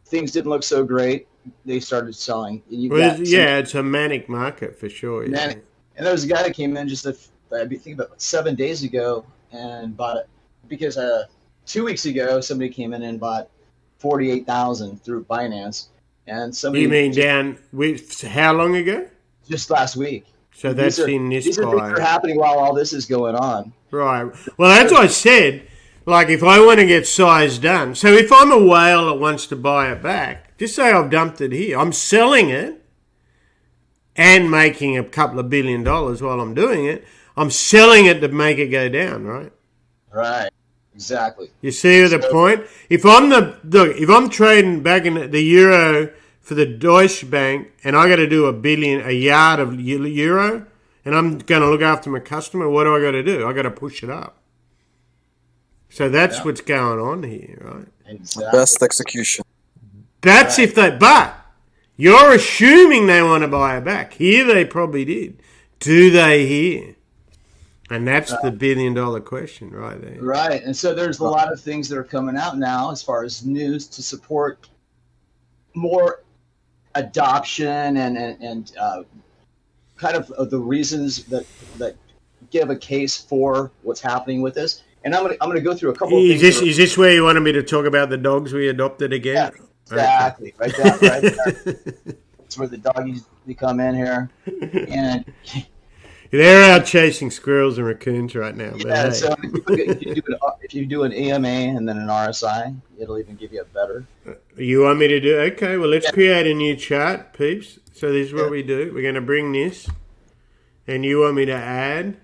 things didn't look so great, they started selling. And it's a manic market for sure. Yeah. Manic. And there was a guy that came in just I think about 7 days ago and bought it because 2 weeks ago somebody came in and bought 48,000 through Binance, and somebody. You mean how long ago? Just last week. So that's in this. These are things that are happening while all this is going on. Right. Well, that's what I said. Like, if I want to get size done, so if I'm a whale that wants to buy it back, just say I've dumped it here. I'm selling it and making a couple of $1 billion while I'm doing it. I'm selling it to make it go down, right? Right. Exactly. You see the point? If I'm trading back in the euro for the Deutsche Bank, and I got to do a yard of euro, and I'm going to look after my customer, what do I got to do? I got to push it up. So that's what's going on here, right? Exactly. Best execution. That's right. But you're assuming they want to buy it back. Here they probably did. Do they here? And that's the billion-dollar question right there. Right. And so there's a lot of things that are coming out now as far as news to support more adoption and kind of the reasons that give a case for what's happening with this. And I'm gonna go through a couple of things. Is this where you wanted me to talk about the dogs we adopted again? Yeah, exactly. Okay. Right there. That's where the doggies they come in here. And they're out chasing squirrels and raccoons right now. But yeah, hey. so if you do an EMA and then an RSI, it'll even give you a better. You want me to do? Okay, well, let's create a new chart, peeps. So this is what we do. We're going to bring this, and you want me to add.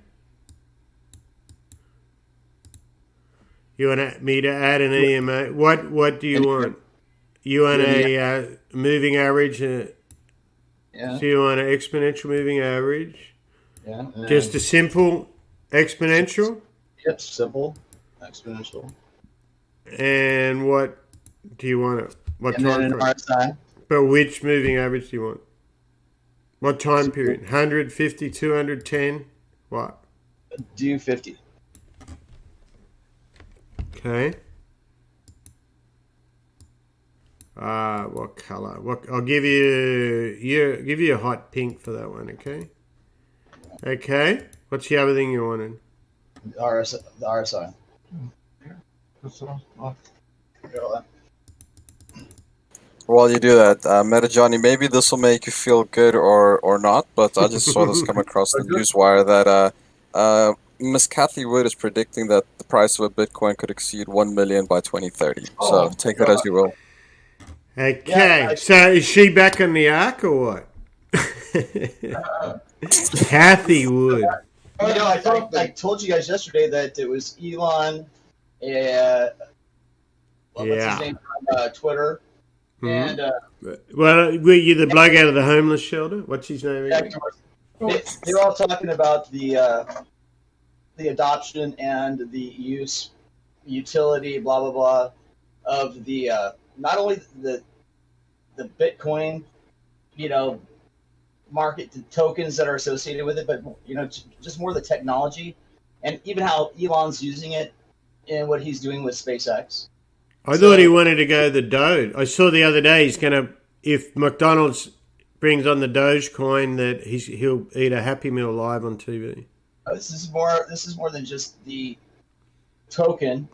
You want me to add an EMA? What do you want? You want a moving average? So you want an exponential moving average? Yeah. Just a simple exponential? Yep, simple exponential. And what do you want? What And time then an frame? RSI. But which moving average do you want? What time period? 100, 50, 210? What? Do 50. Okay. What color? I'll give you a hot pink for that one, okay? Okay. What's the other thing you wanted? The RSI. While you do that, Meta Johnny, maybe this will make you feel good or not, but I just saw this come across the newswire that Miss Kathy Wood is predicting that the price of a Bitcoin could exceed 1 million by 2030. So take that as you will. Okay. Yeah, So is she back on the ark or what? Kathy Wood. You know, I told you guys yesterday that it was Elon, what's his name from Twitter, and well, were you the bloke out of the homeless shelter? What's his name again? they're all talking about the adoption and the utility, blah blah blah, of the not only the Bitcoin, market tokens that are associated with it, but just more the technology, and even how Elon's using it in what he's doing with SpaceX. I thought he wanted to go the Doge. I saw the other day he's going to, if McDonald's brings on the Dogecoin, that he'll eat a Happy Meal live on TV. This is more than just the token.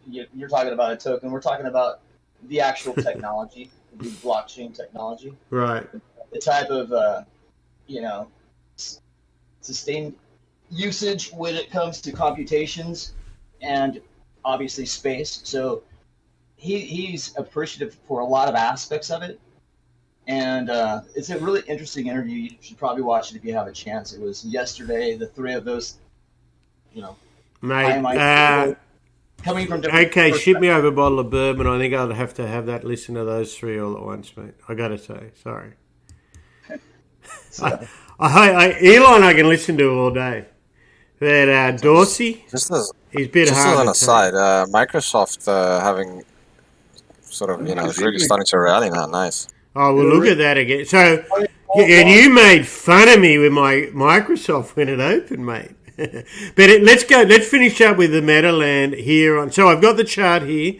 You're talking about a token. We're talking about the actual technology, the blockchain technology. Right. The type of sustained usage when it comes to computations and obviously space. So he's appreciative for a lot of aspects of it. And it's a really interesting interview. You should probably watch it if you have a chance. It was yesterday. The three of those, Mate, coming from different. okay, ship me over a bottle of bourbon. I think I'll have to have that listen to those three all at once, mate. I got to say, sorry. Elon, I can listen to all day. But Dorsey, Just as he's a bit hard. an to aside, Microsoft having sort of is really starting to rally now. Nice. Oh, well, look at that again. So, and you made fun of me with my Microsoft when it opened, mate. But let's finish up with the Metaland here on. So I've got the chart here.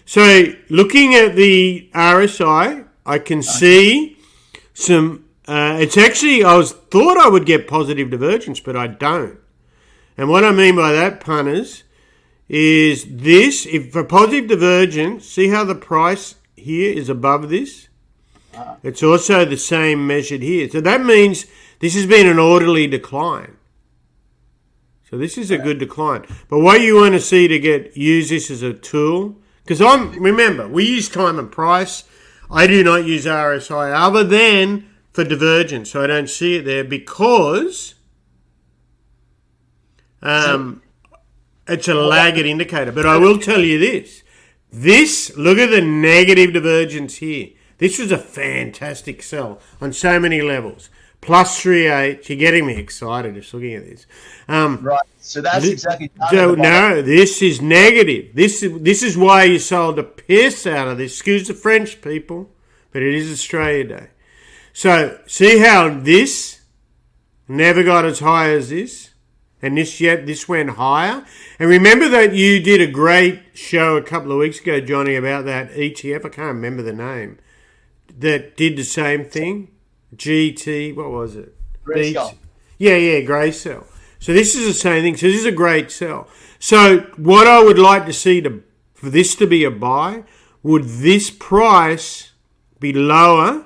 So looking at the RSI, I can see some. It's actually thought I would get positive divergence, but I don't. And what I mean by that, punters, is this: if for positive divergence, see how the price here is above this. It's also the same measured here. So that means this has been an orderly decline. So this is a good decline. But what you want to see to use this as a tool, because remember, we use time and price. I do not use RSI other than for divergence. So I don't see it there because it's a laggard indicator. But I will tell you this, look at the negative divergence here. This was a fantastic sell on so many levels. Plus 3.8. You're getting me excited just looking at this. Right. So that's exactly. So no, this is negative. This is why you sold the piss out of this. Excuse the French, people, but it is Australia Day. So see how this never got as high as this, And this went higher. And remember that you did a great show a couple of weeks ago, Johnny, about that ETF. I can't remember the name. That did the same thing. GT, what was it? Grayscale. Yeah, Grayscale. So this is the same thing. So this is a great sell. So what I would like to see for this to be a buy, would this price be lower,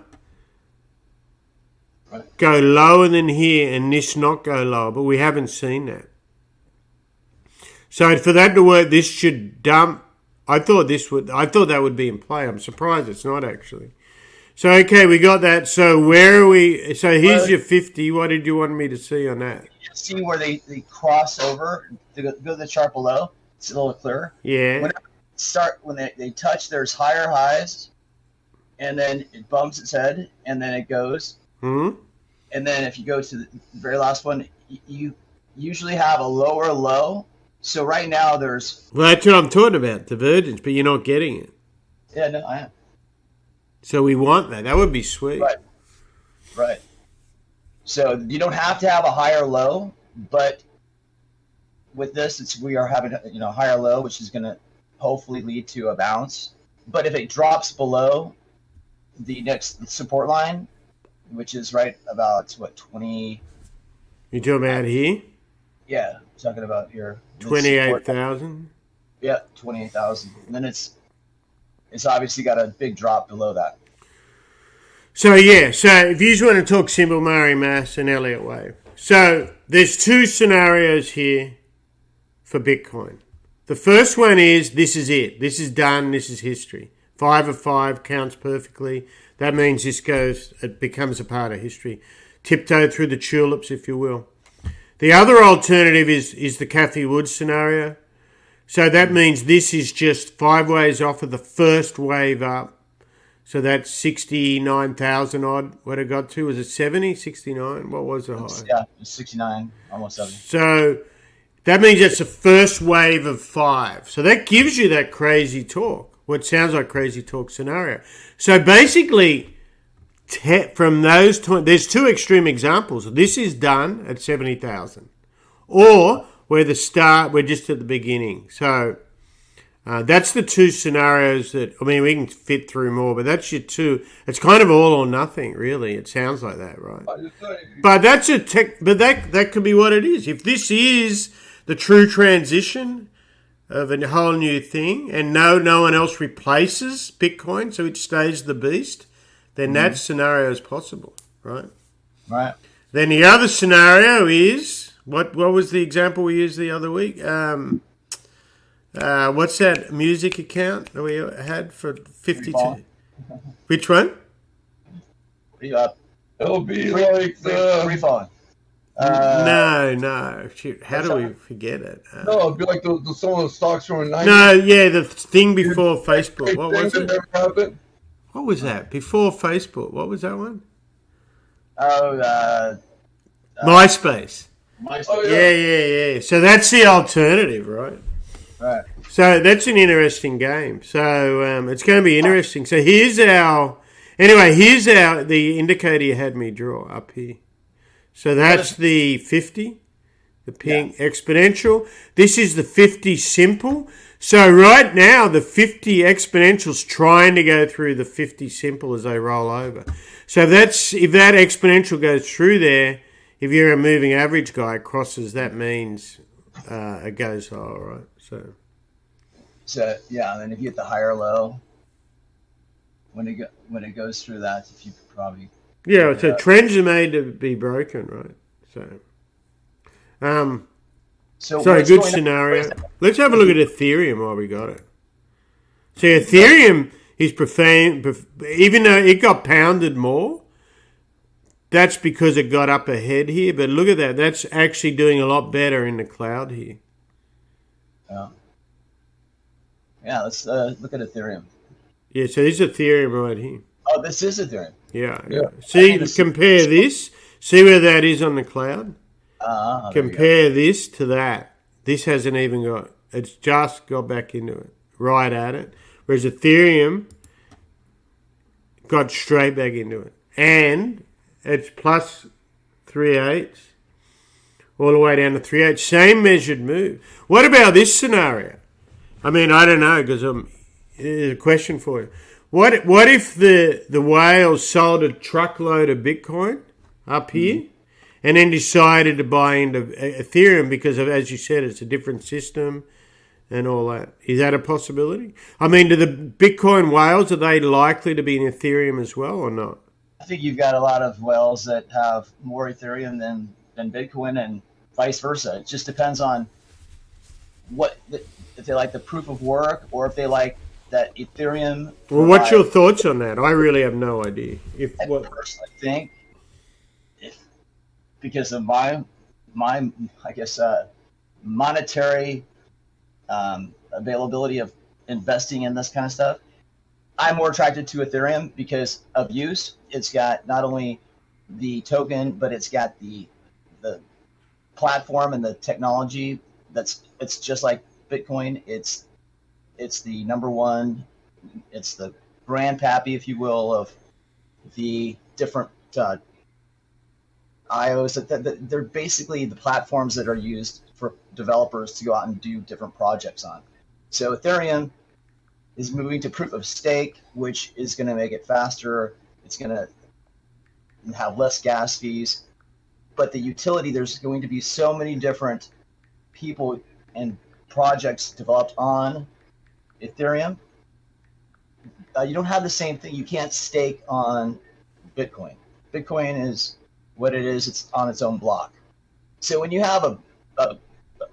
go lower than here, and this not go lower? But we haven't seen that. So for that to work, this should dump. I thought that would be in play. I'm surprised it's not actually. So okay, we got that. So where are we? So here's your 50. What did you want me to see on that? You see where they cross over to go to the chart below. It's a little clearer. Yeah. When they touch, there's higher highs, and then it bumps its head, and then it goes. Hmm. And then if you go to the very last one, you usually have a lower low. So right now there's. Well, that's what I'm talking about, divergence, but you're not getting it. Yeah, no, I am. So we want that. That would be sweet. Right. So you don't have to have a higher low, but with this, we are having a higher low, which is going to hopefully lead to a bounce. But if it drops below the next support line, which is right about 20. You talking about here? Yeah, talking about here. 28,000. Yeah, 28,000. And then it's obviously got a big drop below that. So if you just want to talk simple Murray Mass and Elliott Wave. So there's two scenarios here for Bitcoin. The first one is this is it. This is done. This is history. 5 of 5 counts perfectly. That means it becomes a part of history. Tiptoe through the tulips, if you will. The other alternative is the Cathie Wood scenario. So that means this is just 5 ways off of the first wave up. So that's 69,000 odd. What it got to? Was it 70, 69? What was the high? Yeah, 69, almost 70. So that means it's the first wave of 5. So that gives you that crazy talk. What sounds like crazy talk scenario. So basically, from those there's two extreme examples. This is done at 70,000. Or we're just at the beginning. So that's the two scenarios that, we can fit through more, but that's your two. It's kind of all or nothing, really. It sounds like that, right? But that's that could be what it is. If this is the true transition of a whole new thing, and no one else replaces Bitcoin, so it stays the beast, then that scenario is possible, right? Right. Then the other scenario is, what was the example we used the other week? What's that music account that we had for 52? Which one? It'll be like the... Free falling. No. Shoot, how do we forget it? No, it'd be like some of the stocks from the 90s. No, yeah, the thing before Facebook. What was it? Never happened. What was that? Before Facebook. What was that one? MySpace. Oh, Yeah. So that's the alternative, right? Right. So that's an interesting game. So it's going to be interesting. So here's the indicator you had me draw up here. So that's the 50, the pink exponential. This is the 50 simple. So right now, the 50 exponential's trying to go through the 50 simple as they roll over. So if that exponential goes through there, if you're a moving average guy, crosses, that means it goes lower, right? So yeah, and then if you get the higher low, when it goes through that, if you probably so trends are made to be broken, right? So good scenario. Let's have a look at Ethereum while we got it. So Ethereum is profane, even though it got pounded more. That's because it got up ahead here. But look at that. That's actually doing a lot better in the cloud here. Yeah, let's look at Ethereum. Yeah, so this is Ethereum right here. Oh, this is Ethereum. Yeah. See, compare this. See where that is on the cloud? Compare this to that. This hasn't even got... It's just got back into it. Right at it. Whereas Ethereum got straight back into it. And it's plus 3/8. all the way down to 3.8. Same measured move. What about this scenario? I mean, I don't know, because here's a question for you. What if the whales sold a truckload of Bitcoin up here and then decided to buy into Ethereum because of, as you said, it's a different system and all that? Is that a possibility? I mean, do the Bitcoin whales, are they likely to be in Ethereum as well or not? I think you've got a lot of whales that have more Ethereum than Bitcoin and vice versa. It just depends on if they like the proof of work or if they like that Ethereum. Well, what's your thoughts on that? I really have no idea. I personally think, because of my I guess monetary availability of investing in this kind of stuff, I'm more attracted to Ethereum because of use. It's got not only the token, but it's got the platform and the technology. It's just like Bitcoin. It's the number one. It's the grandpappy, if you will, of the different IOs. They're basically the platforms that are used for developers to go out and do different projects on. So Ethereum is moving to proof of stake, which is going to make it faster. It's going to have less gas fees. But the utility, there's going to be so many different people and projects developed on Ethereum. You don't have the same thing. You can't stake on Bitcoin. Bitcoin is what it is. It's on its own block. So when you have a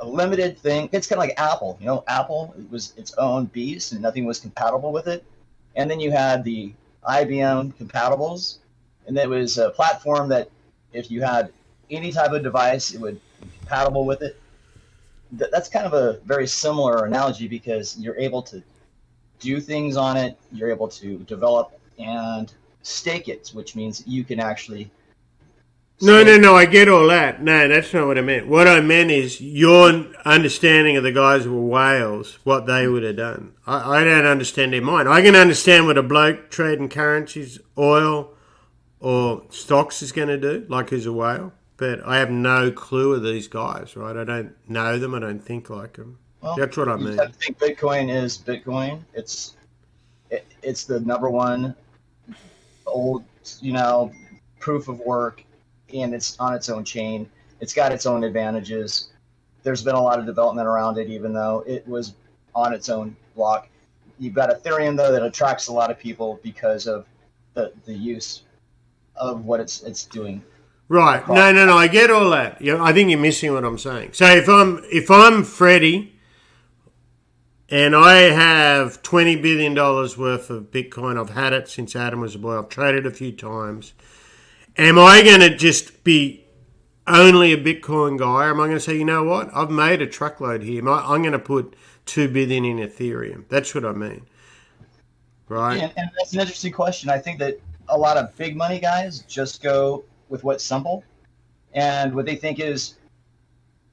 limited thing, it's kind of like Apple. You know, Apple, it was its own beast and nothing was compatible with it. And then you had the IBM compatibles, and there was a platform that if you had any type of device, it would be compatible with it. That's kind of a very similar analogy because you're able to do things on it, you're able to develop and stake it, which means you can actually... No, I get all that. No, that's not what I meant. What I meant is your understanding of the guys who were whales, what they would have done. I don't understand their mind. I can understand what a bloke trading currencies, oil, or stocks is going to do, like who's a whale. But I have no clue of these guys, right? I don't know them. I don't think like them. Well, that's what I mean. I think Bitcoin is Bitcoin. It's the number one old, proof of work, and it's on its own chain. It's got its own advantages. There's been a lot of development around it, even though it was on its own block. You've got Ethereum, though, that attracts a lot of people because of the use of what it's doing. Right. No. I get all that. I think you're missing what I'm saying. So if I'm Freddie and I have $20 billion worth of Bitcoin, I've had it since Adam was a boy, I've traded a few times, am I going to just be only a Bitcoin guy? Or am I going to say, you know what? I've made a truckload here. I'm going to put $2 billion in Ethereum. That's what I mean. Right? And that's an interesting question. I think that a lot of big money guys just go with what's simple and what they think is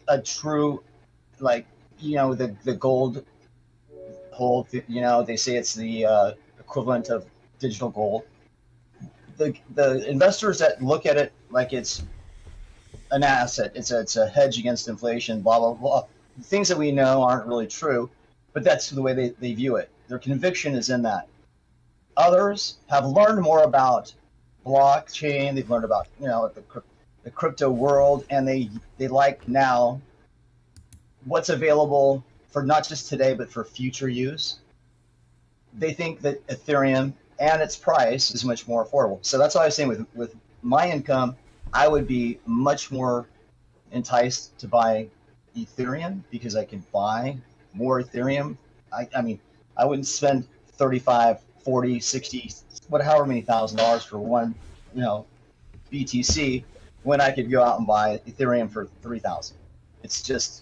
a true, the gold hold, they say it's the equivalent of digital gold. The investors that look at it like it's an asset, it's a hedge against inflation, blah, blah, blah. Things that we know aren't really true, but that's the way they view it. Their conviction is in that. Others have learned more about blockchain. They've learned about the crypto world, and they like now what's available for not just today but for future use. They think that Ethereum and its price is much more affordable. So that's why I was saying with my income, I would be much more enticed to buy Ethereum because I can buy more Ethereum. I mean, I wouldn't spend 35, 40, 60, however many $1,000 for one, BTC when I could go out and buy Ethereum for $3,000. It's just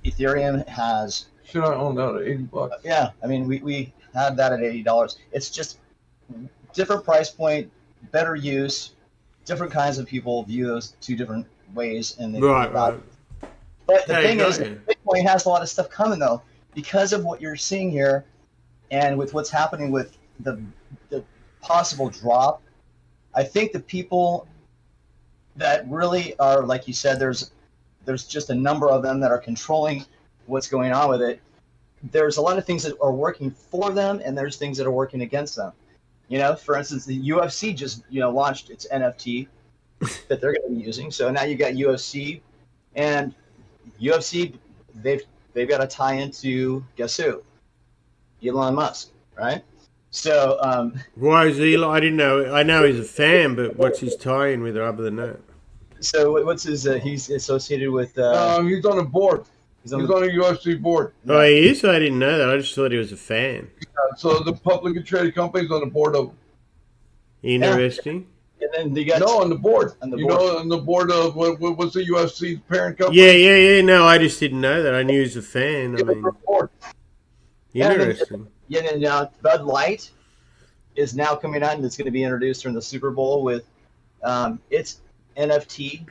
Ethereum has. Should I own that at $80? Yeah, I mean we had that at $80. It's just different price point, better use, different kinds of people view those two different ways, and they right. But the thing is, Bitcoin has a lot of stuff coming though because of what you're seeing here, and with what's happening with the possible drop. I think the people that really are, like you said, there's there's just a number of them that are controlling what's going on with it. There's a lot of things that are working for them, and there's things that are working against them. For instance, the UFC just launched its NFT that they're going to be using. So now you got UFC, and UFC they've got a tie into, guess who? Elon Musk, right? So why is Elon? I didn't know. I know he's a fan, but what's his tie-in with her other than that? So what's his? He's associated with. He's on a board. He's on a UFC board. Oh, he is? I didn't know that. I just thought he was a fan. So the publicly traded company's on the board of. Interesting. And then they got on the board. On the board. On the board of what's the UFC's parent company? Yeah. No, I just didn't know that. I knew he was a fan. I mean, interesting. And now Bud Light is now coming out, and it's going to be introduced during the Super Bowl with its NFT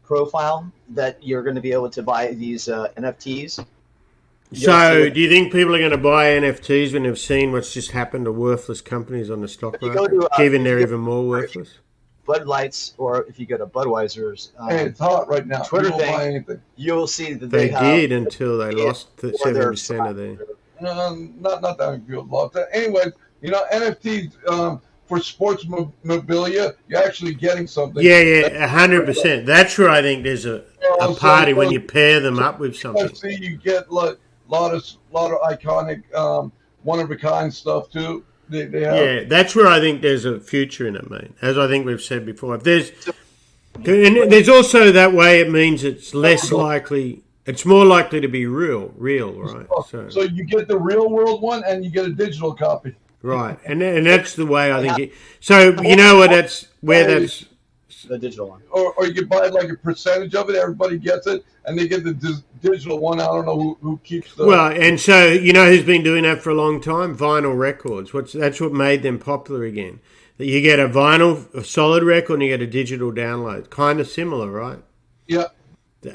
profile that you're going to be able to buy these NFTs. So, do you think people are going to buy NFTs when they've seen what's just happened to worthless companies on the stock market, given they're even more worthless? Bud Lights, or if you go to Budweiser's, hey, it's hot right now. Twitter thing, you'll see that they did until they lost 7% of their. Not that good loss. Anyways, NFTs for sports memorabilia, you're actually getting something. Yeah, 100%. That's where I think there's a party when you pair them up with something. See, you get a lot of iconic, one of a kind stuff too. They have. Yeah, that's where I think there's a future in it, mate. As I think we've said before, and there's also that way it means it's less likely. It's more likely to be real, right? So you get the real world one, and you get a digital copy. Right, and that's the way I think. So you know what? That's the digital one. Or you can buy like a percentage of it. Everybody gets it, and they get the digital one. I don't know who keeps the. Well, and so who's been doing that for a long time? Vinyl records. That's what made them popular again. That you get a solid record, and you get a digital download. Kind of similar, right? Yeah.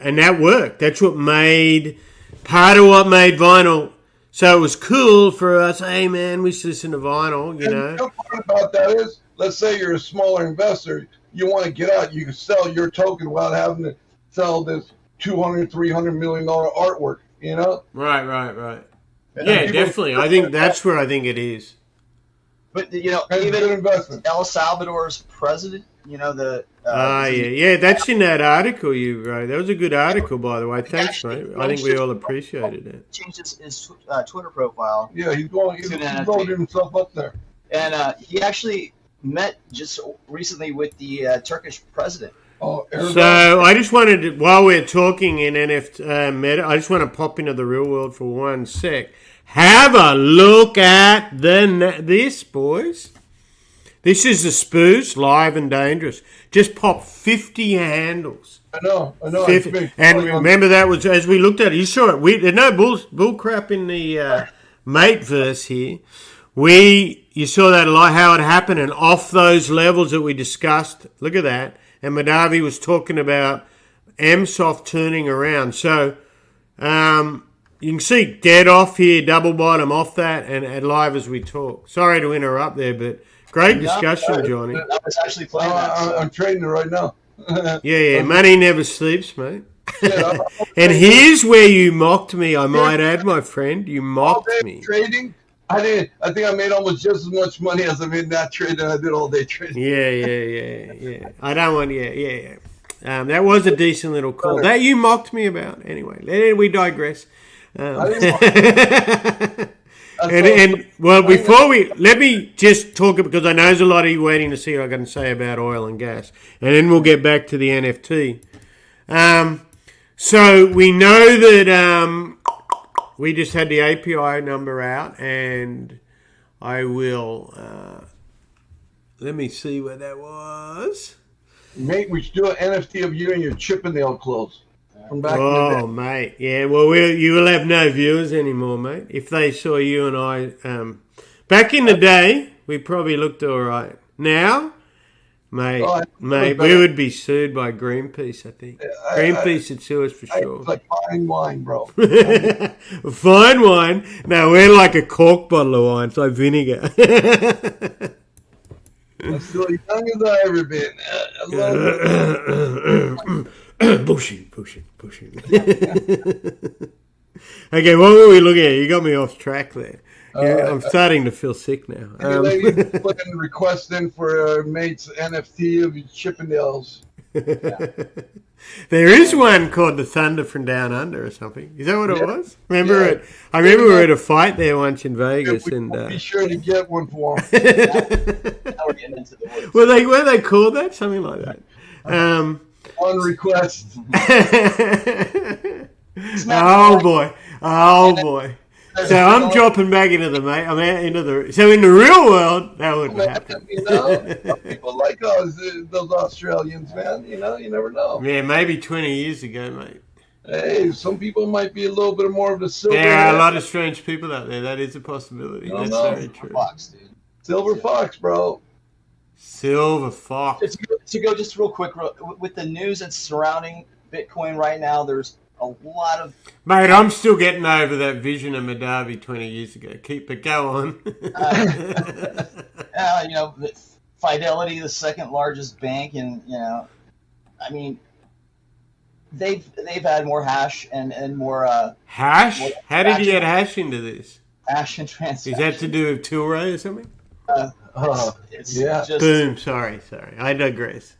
And that worked. That's what made vinyl. So it was cool for us. Hey, man, we should listen to vinyl, And the part about that is, let's say you're a smaller investor. You want to get out. You can sell your token without having to sell this $200, $300 million artwork, Right. Yeah, definitely. I think that's where I think it is. But, even El Salvador's president, yeah, that's in that article you wrote. That was a good article, by the way. Thanks, mate. I think we all appreciated it. Changed his Twitter profile. Yeah, he's loading himself up there. And he actually met just recently with the Turkish president. Oh, so I just wanted to, while we're talking in NFT meta, I just want to pop into the real world for 1 sec. Have a look at this, boys. This is the Spoos, live and dangerous. Just pop 50 handles. I know. 50, and remember that was, as we looked at it, you saw it. There's no bull crap in the mate verse here. You saw that how it happened, and off those levels that we discussed. Look at that. And Madavi was talking about MSFT turning around. So you can see dead off here, double bottom off that, and live as we talk. Sorry to interrupt there, but great discussion, Johnny. I was actually playing that. I'm trading it right now. Yeah. Money never sleeps, mate. And here's where you mocked me, I might add, my friend. You mocked me. Trading? I think I made almost just as much money as I made in that trade that I did all day trading. Yeah. I don't want, yeah. That was a decent little call. That you mocked me about. Anyway, we digress. And before let me just talk, because I know there's a lot of you waiting to see what I'm going to say about oil and gas, and then we'll get back to the NFT. So we know that we just had the API number out, and I will let me see where that was. Mate, we should do an NFT of you and your Chippendale clothes. From back in the day. Mate. Yeah, well, you will have no viewers anymore, mate. If they saw you and I... back in the day, we probably looked all right. Now, mate, we would be sued by Greenpeace, I think. Greenpeace would sue us for sure. It's like fine wine, bro. Fine wine? No, we're like a cork bottle of wine. It's like vinegar. I'm still as young as I ever been. I love it. Bullshit. Okay, what were we looking at? You got me off track there. Yeah, I'm starting to feel sick now. Any lady putting a request in for mate's NFT of Chippendales. There is one called the Thunder from Down Under or something. Is that what it was? Remember it? I remember we were at a fight there once in Vegas, and be sure to get one for them. Now we're getting into the woods. were they called that? Something like that. On request. Oh boy. So I'm dropping back into the mate. I'm out into the. So in the real world, that wouldn't happen. Some people like those Australians, man. You never know. Yeah, maybe 20 years ago, mate. Hey, some people might be a little bit more of a silver. There are a lot of strange people out there. That is a possibility. That's very true. Fox, dude. Silver fox, bro. Silver fox. To go just real quick, with the news that's surrounding Bitcoin right now, there's a lot of... Mate, I'm still getting over that vision of Madavi 20 years ago. Keep it going. Fidelity, the second largest bank, and I mean, they've had more hash and more hash. How did you get hash into this? Hash and transactions. Is that to do with Tilray or something? It's yeah. just... Boom. Sorry. I digress.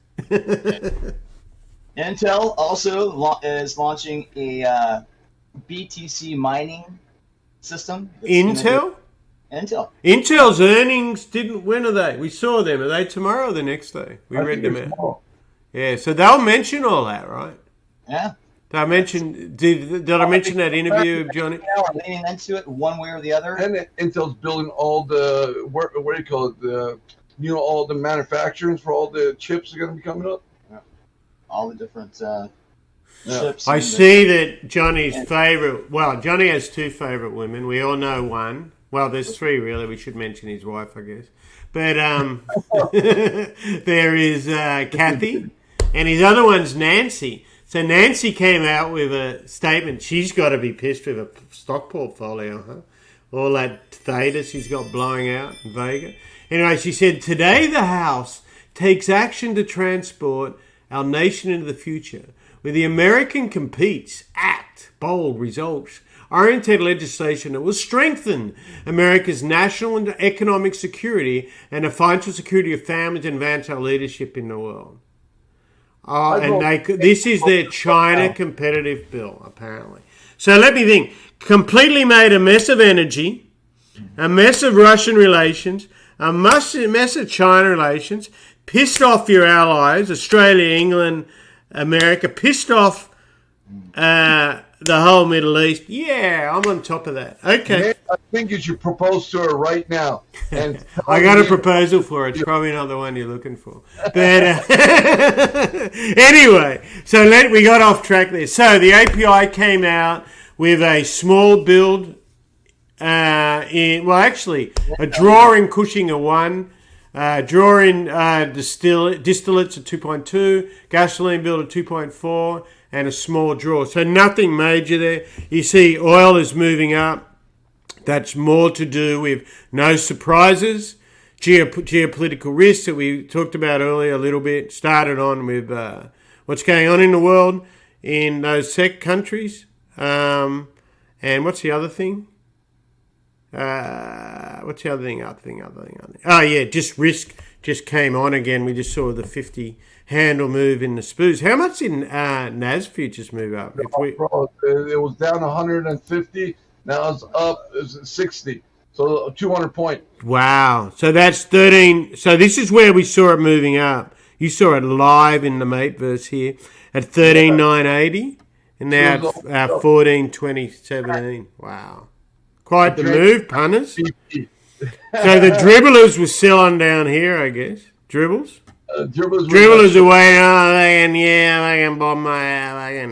Intel also is launching a BTC mining system. Intel? Intel's earnings when are they? We saw them. Are they tomorrow or the next day? We read them out. Tomorrow. Yeah, so they'll mention all that, right? Yeah. Did I mention that interview of Johnny? Now we're leaning into it one way or the other. And Intel's building all the what do you call it? All the manufacturers for all the chips are going to be coming up. All the different chips. I see that Johnny's favorite. Well, Johnny has two favorite women. We all know one. Well, there's three really. We should mention his wife, I guess. But there is Kathy, and his other one's Nancy. So Nancy came out with a statement. She's got to be pissed with a stock portfolio, huh? All that theta she's got blowing out in Vegas. Anyway, she said, today the House takes action to transport our nation into the future. Where the American competes, act, bold results, oriented legislation that will strengthen America's national and economic security and the financial security of families and advance our leadership in the world. This is their China competitive bill, apparently. So let me think. Completely made a mess of energy, a mess of Russian relations, a mess of China relations, pissed off your allies, Australia, England, America, pissed off the whole Middle East. Yeah, I'm on top of that. Okay. Man, I think you should propose to her right now. And I got a proposal for her. It's probably not the one you're looking for. But anyway, so we got off track there. So the API came out with a small build, a draw in Cushing of 1, draw in distillates at 2.2, gasoline build at 2.4, and a small draw. So nothing major there. You see oil is moving up. That's more to do with no surprises. Geopolitical risks that we talked about earlier a little bit. Started on with what's going on in the world in those countries. And what's the other thing? What's the other thing? Oh, yeah, just risk just came on again. We just saw the 50 handle move in the SPOOs. How much did NAS futures move up? It was down 150. Now it's up 60. So 200 point. Wow. So that's 13. So this is where we saw it moving up. You saw it live in the Mateverse here at 13,980. And now at 14,2017. Wow. Quite the move, punters. So the dribblers were selling down here, I guess. Dribblers? Dribblers are waiting. Oh, they can bomb my ass.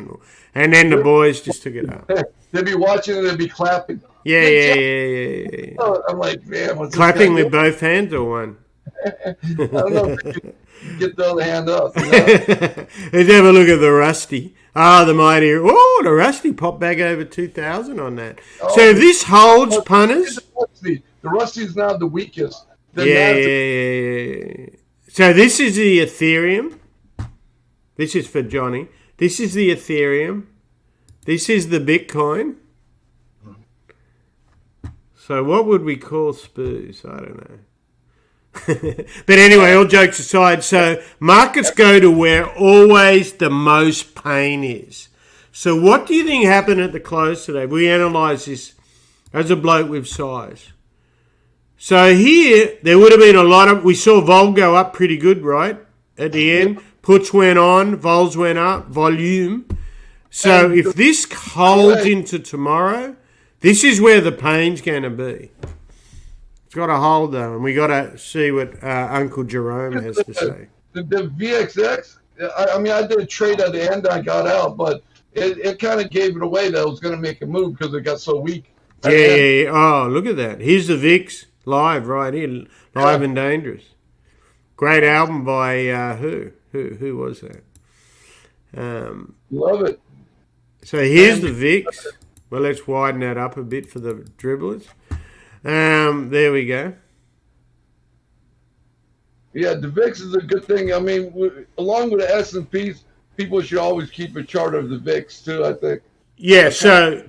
And then the boys just took it up. They'd be watching and they'd be clapping. Yeah. I'm like, man, what's clapping with both hands or one? I don't know if you can get the other hand up. Let's have a look at the Rusty. The mighty. Oh, the Rusty popped back over 2,000 on that. So if this holds, punters. The Rusty is now the weakest. Yeah. So this is the Ethereum. This is for Johnny. This is the Ethereum. This is the Bitcoin. So what would we call spoos? I don't know. But anyway, all jokes aside, so markets go to where always the most pain is. So what do you think happened at the close today? We analysed this as a bloke with size. So here, there would have been a lot of... We saw vol go up pretty good, right? At the end. Puts went on, vols went up, volume. So if this holds into tomorrow, this is where the pain's going to be. It's got to hold, though, and we got to see what Uncle Jerome has to say. The VXX, I mean, I did a trade at the end, I got out, but it kind of gave it away that it was going to make a move because it got so weak. Yeah. Oh, look at that. Here's the VIX live right here, live and dangerous. Great album by who? Who was that? Love it. So here's the VIX. Well, let's widen that up a bit for the dribblers. There we go. Yeah, the VIX is a good thing. I mean, along with the S&Ps, people should always keep a chart of the VIX too, I think. Yeah, so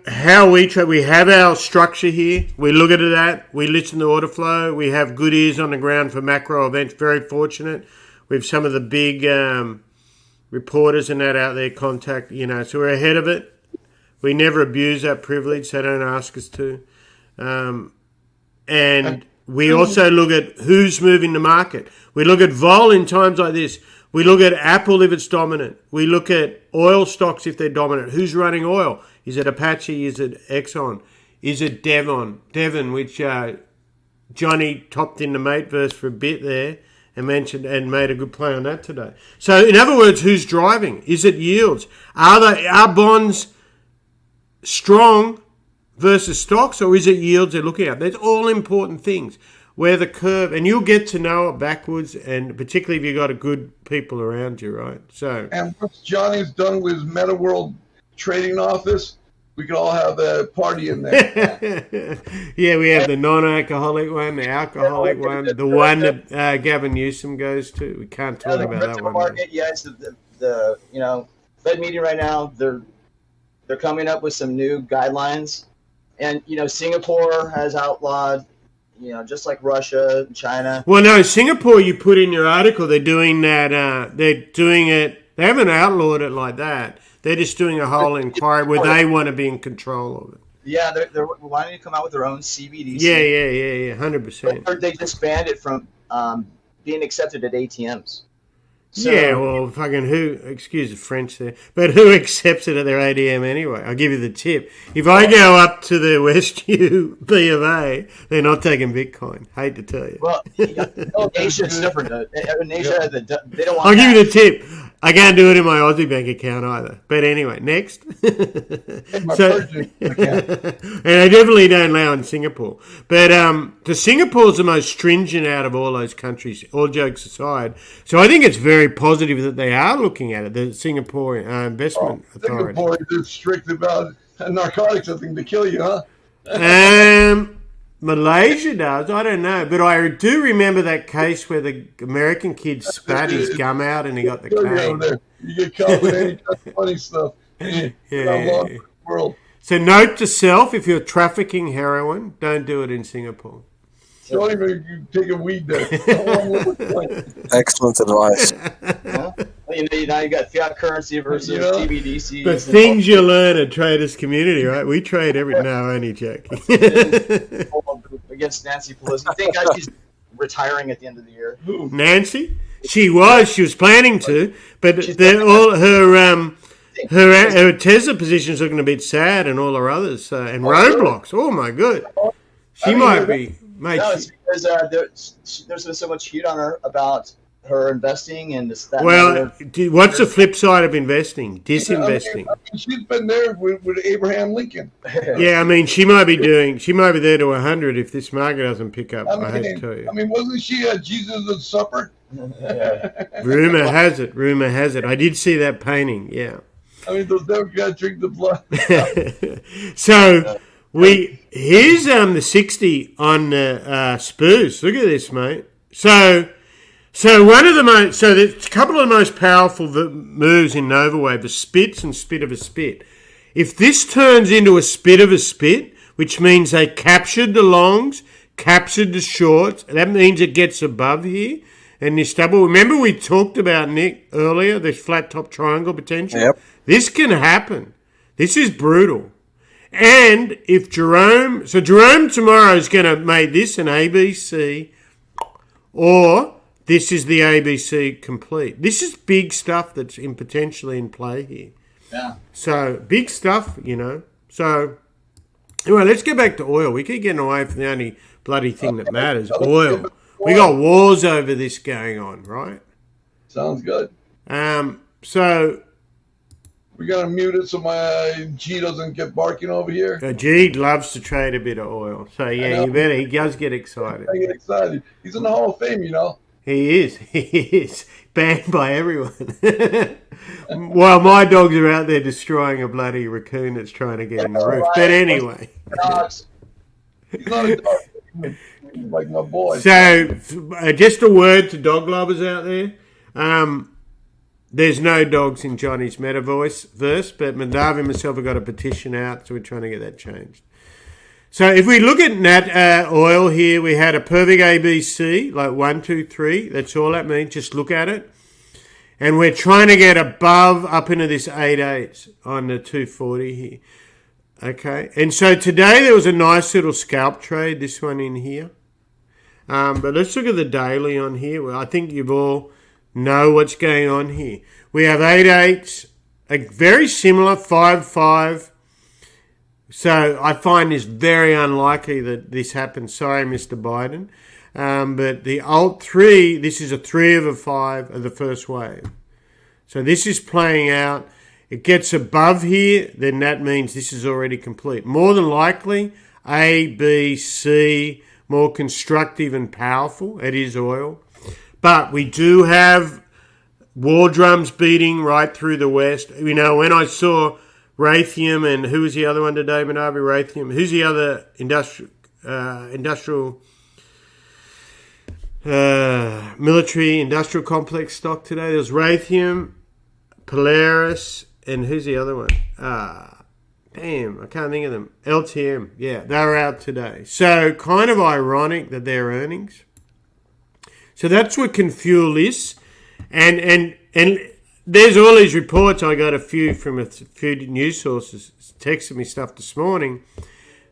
how we trade, we have our structure here. We look at that. We listen to order flow. We have good ears on the ground for macro events. Very fortunate. We have some of the big reporters and that out there contact, so we're ahead of it. We never abuse that privilege. They don't ask us to. And we also look at who's moving the market. We look at vol in times like this. We look at Apple if it's dominant. We look at oil stocks if they're dominant. Who's running oil? Is it Apache? Is it Exxon? Is it Devon, which Johnny topped in the Mateverse for a bit there and mentioned and made a good play on that today. So in other words, who's driving? Is it yields? Are bonds strong versus stocks, or is it yields they're looking at? That's all important things. Where the curve, and you'll get to know it backwards, and particularly if you've got a good people around you, right? So, and once Johnny's done with his Meta World trading office, we can all have a party in there. Yeah, we have the non-alcoholic one, the alcoholic one, the one that Gavin Newsom goes to. We can't talk about that one. Market, it's the Fed meeting right now. They're coming up with some new guidelines, and Singapore has outlawed. Just like Russia and China. Well, no, Singapore, you put in your article, they're doing that, they're doing it, they haven't outlawed it like that. They're just doing a whole inquiry where they want to be in control of it. Yeah, they're wanting to come out with their own CBDC. Yeah, 100%. They just banned it from being accepted at ATMs. So, yeah, well, fucking who, excuse the French there, but who accepts it at their ATM anyway? I'll give you the tip. If I go up to the Westview B of A, they're not taking Bitcoin. Hate to tell you. Well, Asia is different. In Asia, they don't want I'll give you the tip. I can't do it in my Aussie bank account either. But anyway, next. And I definitely don't allow in Singapore. But Singapore's the most stringent out of all those countries, all jokes aside. So I think it's very positive that they are looking at it, the Singapore Investment Authority. Singapore is strict about narcotics, I think, to kill you, huh? Malaysia does. I don't know. But I do remember that case where the American kid spat his gum out and he got the cane. You get caught with any kind of funny stuff. Yeah. World. So note to self, if you're trafficking heroin, don't do it in Singapore. Don't even take a weed there. Excellent advice. Now you got fiat currency versus CBDC. The things you learn at Traders Community, right? We trade every now, only joking. Against Nancy Pelosi. I think she's retiring at the end of the year. Nancy? She was planning to, but all her Tesla position is looking a bit sad, and all her others, and Roblox. Oh my god, she might be. Mate, no, it's because there's been so much heat on her about her investing and this. What's the flip side of investing? Disinvesting. She's been there with Abraham Lincoln. Yeah, I mean, she might be there to 100 if this market doesn't pick up. I hate to tell you. I mean, wasn't she at Jesus' supper? Rumor has it. I did see that painting. Yeah. I mean, those devils got to drink the blood. So. Here's the 60 on the Spurs. Look at this, mate. So So there's a couple of the most powerful moves in Nova Wave, the spits and spit of a spit. If this turns into a spit of a spit, which means they captured the longs, captured the shorts, that means it gets above here. And this double, remember we talked about, Nick, earlier, this flat top triangle potential? Yep. This can happen. This is brutal. And if Jerome tomorrow is going to make this an ABC, or this is the ABC complete. This is big stuff that's potentially in play here. Yeah. So, big stuff, So, anyway, let's get back to oil. We keep getting away from the only bloody thing that matters, oil. We got wars over this going on, right? Sounds good. So We're gonna mute it so my G doesn't get barking over here. G loves to trade a bit of oil. So yeah, you better. He does get excited. I get excited. He's in the Hall of Fame, He is banned by everyone. While my dogs are out there destroying a bloody raccoon that's trying to get in the roof. Right. But anyway. Dogs. He's not a dog. He's like my boy. So just a word to dog lovers out there. There's no dogs in Johnny's metaverse, but Mandavi and myself have got a petition out, so we're trying to get that changed. So if we look at nat oil here, we had a perfect ABC, like 1, 2, 3. That's all that means. Just look at it. And we're trying to get above, up into this 8/8 on the 240 here. Okay. And so today there was a nice little scalp trade, this one in here. But let's look at the daily on here. Well, I think you've all know what's going on here. We have 8/8, a very similar 5/5. So I find this very unlikely that this happens. Sorry, Mr. Biden. But the alt 3, this is a 3 of a 5 of the first wave. So this is playing out. It gets above here, then that means this is already complete. More than likely, A, B, C, more constructive and powerful. It is oil. But we do have war drums beating right through the West. When I saw Raytheon and who was the other one today, Manabi? Raytheon. Who's the other military industrial complex stock today? There's Raytheon, Polaris, and who's the other one? Damn, I can't think of them. LTM. Yeah, they're out today. So kind of ironic that their earnings. So that's what can fuel this. And there's all these reports. I got a few from a few news sources texted me stuff this morning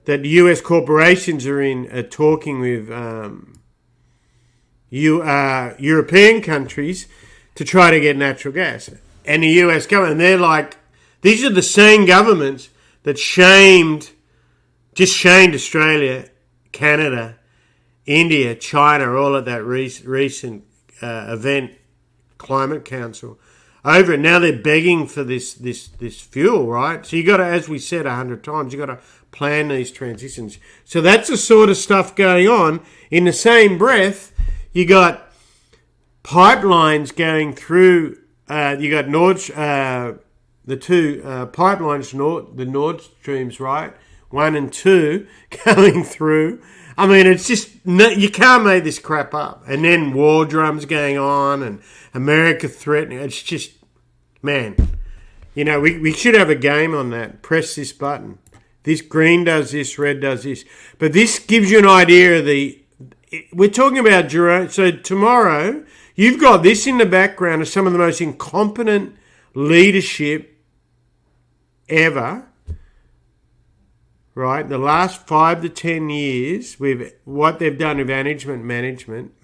that the US corporations are talking with European countries to try to get natural gas. And the US government, they're like, these are the same governments that shamed Australia, Canada, India, China, all at that recent event, Climate Council, over it. Now they're begging for this fuel, right? So you got to, as we said 100 times, you got to plan these transitions. So that's the sort of stuff going on. In the same breath, you got pipelines going through. You got the two pipelines, the Nord Streams, right? 1 and 2 going through. I mean, it's just, you can't make this crap up. And then war drums going on and America threatening. It's just, man, we should have a game on that. Press this button. This green does this, red does this. But this gives you an idea of we're talking about Jerome. So tomorrow, you've got this in the background of some of the most incompetent leadership ever. Right, the last 5 to 10 years, with what they've done with management,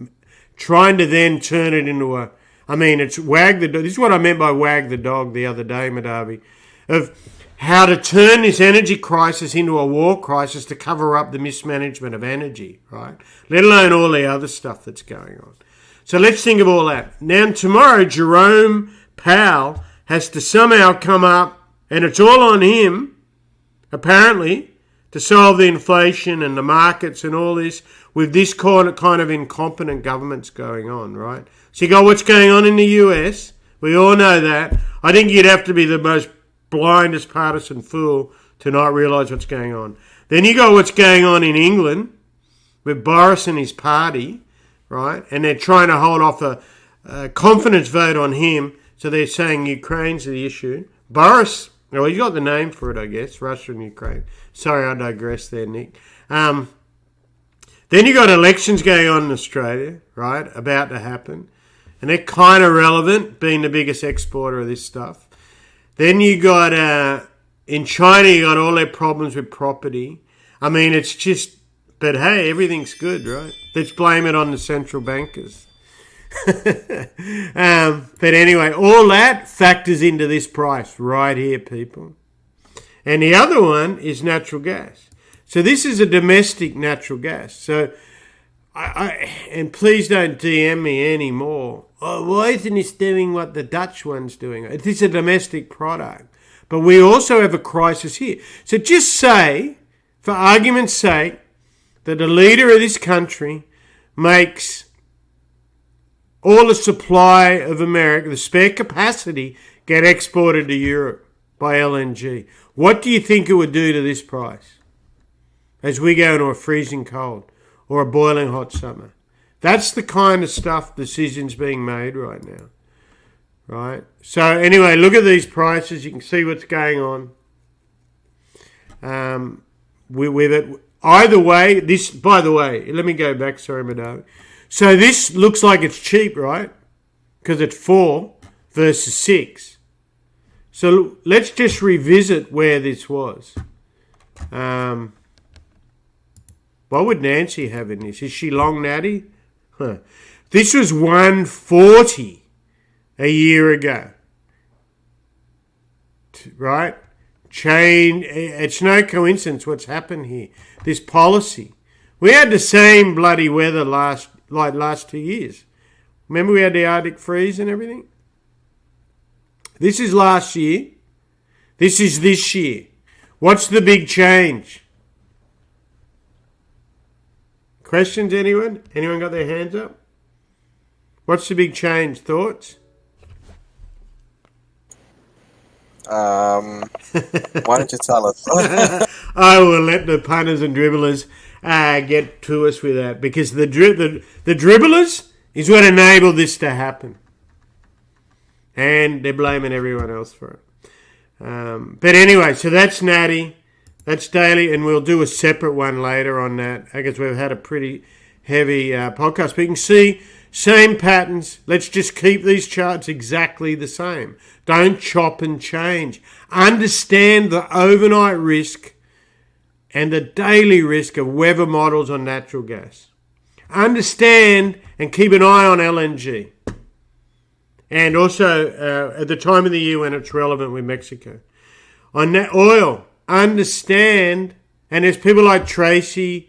trying to then turn it into it's wag the dog. This is what I meant by wag the dog the other day, Madavi, of how to turn this energy crisis into a war crisis to cover up the mismanagement of energy, right? Let alone all the other stuff that's going on. So let's think of all that. Now tomorrow, Jerome Powell has to somehow come up, and it's all on him, apparently, to solve the inflation and the markets and all this with this kind of incompetent governments going on, right? So you go, what's going on in the US? We all know that. I think you'd have to be the most blindest partisan fool to not realise what's going on. Then you go, what's going on in England with Boris and his party, right? And they're trying to hold off a confidence vote on him. So they're saying Ukraine's the issue. Boris, well, you got the name for it, I guess, Russia and Ukraine. Sorry, I digress there, Nick. Then you got elections going on in Australia, right, about to happen. And they're kind of relevant, being the biggest exporter of this stuff. Then you got, in China, you got all their problems with property. I mean, it's just, but hey, everything's good, right? Let's blame it on the central bankers. But anyway, all that factors into this price right here, people. And the other one is natural gas. So this is a domestic natural gas. So, and please don't DM me anymore. Oh, why isn't this doing what the Dutch one's doing? It is a domestic product. But we also have a crisis here. So just say, for argument's sake, that the leader of this country makes all the supply of America, the spare capacity, get exported to Europe by LNG. What do you think it would do to this price as we go into a freezing cold or a boiling hot summer? That's the kind of stuff, decisions being made right now, right? So anyway, look at these prices. You can see what's going on with it. Either way, this, by the way, let me go back, sorry, Madame. So this looks like it's cheap, right? Because it's 4 versus 6. So let's just revisit where this was. What would Nancy have in this? Is she long natty? Huh. This was 140 a year ago. Right? It's no coincidence what's happened here. This policy. We had the same bloody weather last 2 years. Remember we had the Arctic freeze and everything? This is last year. This is this year. What's the big change? Questions, anyone? Anyone got their hands up? What's the big change? Thoughts? Why don't you tell us? I will let the punters and dribblers get to us with that, because the dribblers is what enabled this to happen. And they're blaming everyone else for it. But anyway, so that's natty. That's daily, and we'll do a separate one later on that. I guess we've had a pretty heavy podcast. But you can see, same patterns. Let's just keep these charts exactly the same. Don't chop and change. Understand the overnight risk and the daily risk of weather models on natural gas. Understand and keep an eye on LNG. And also at the time of the year when it's relevant with Mexico. On that oil, understand, and there's people like Tracy,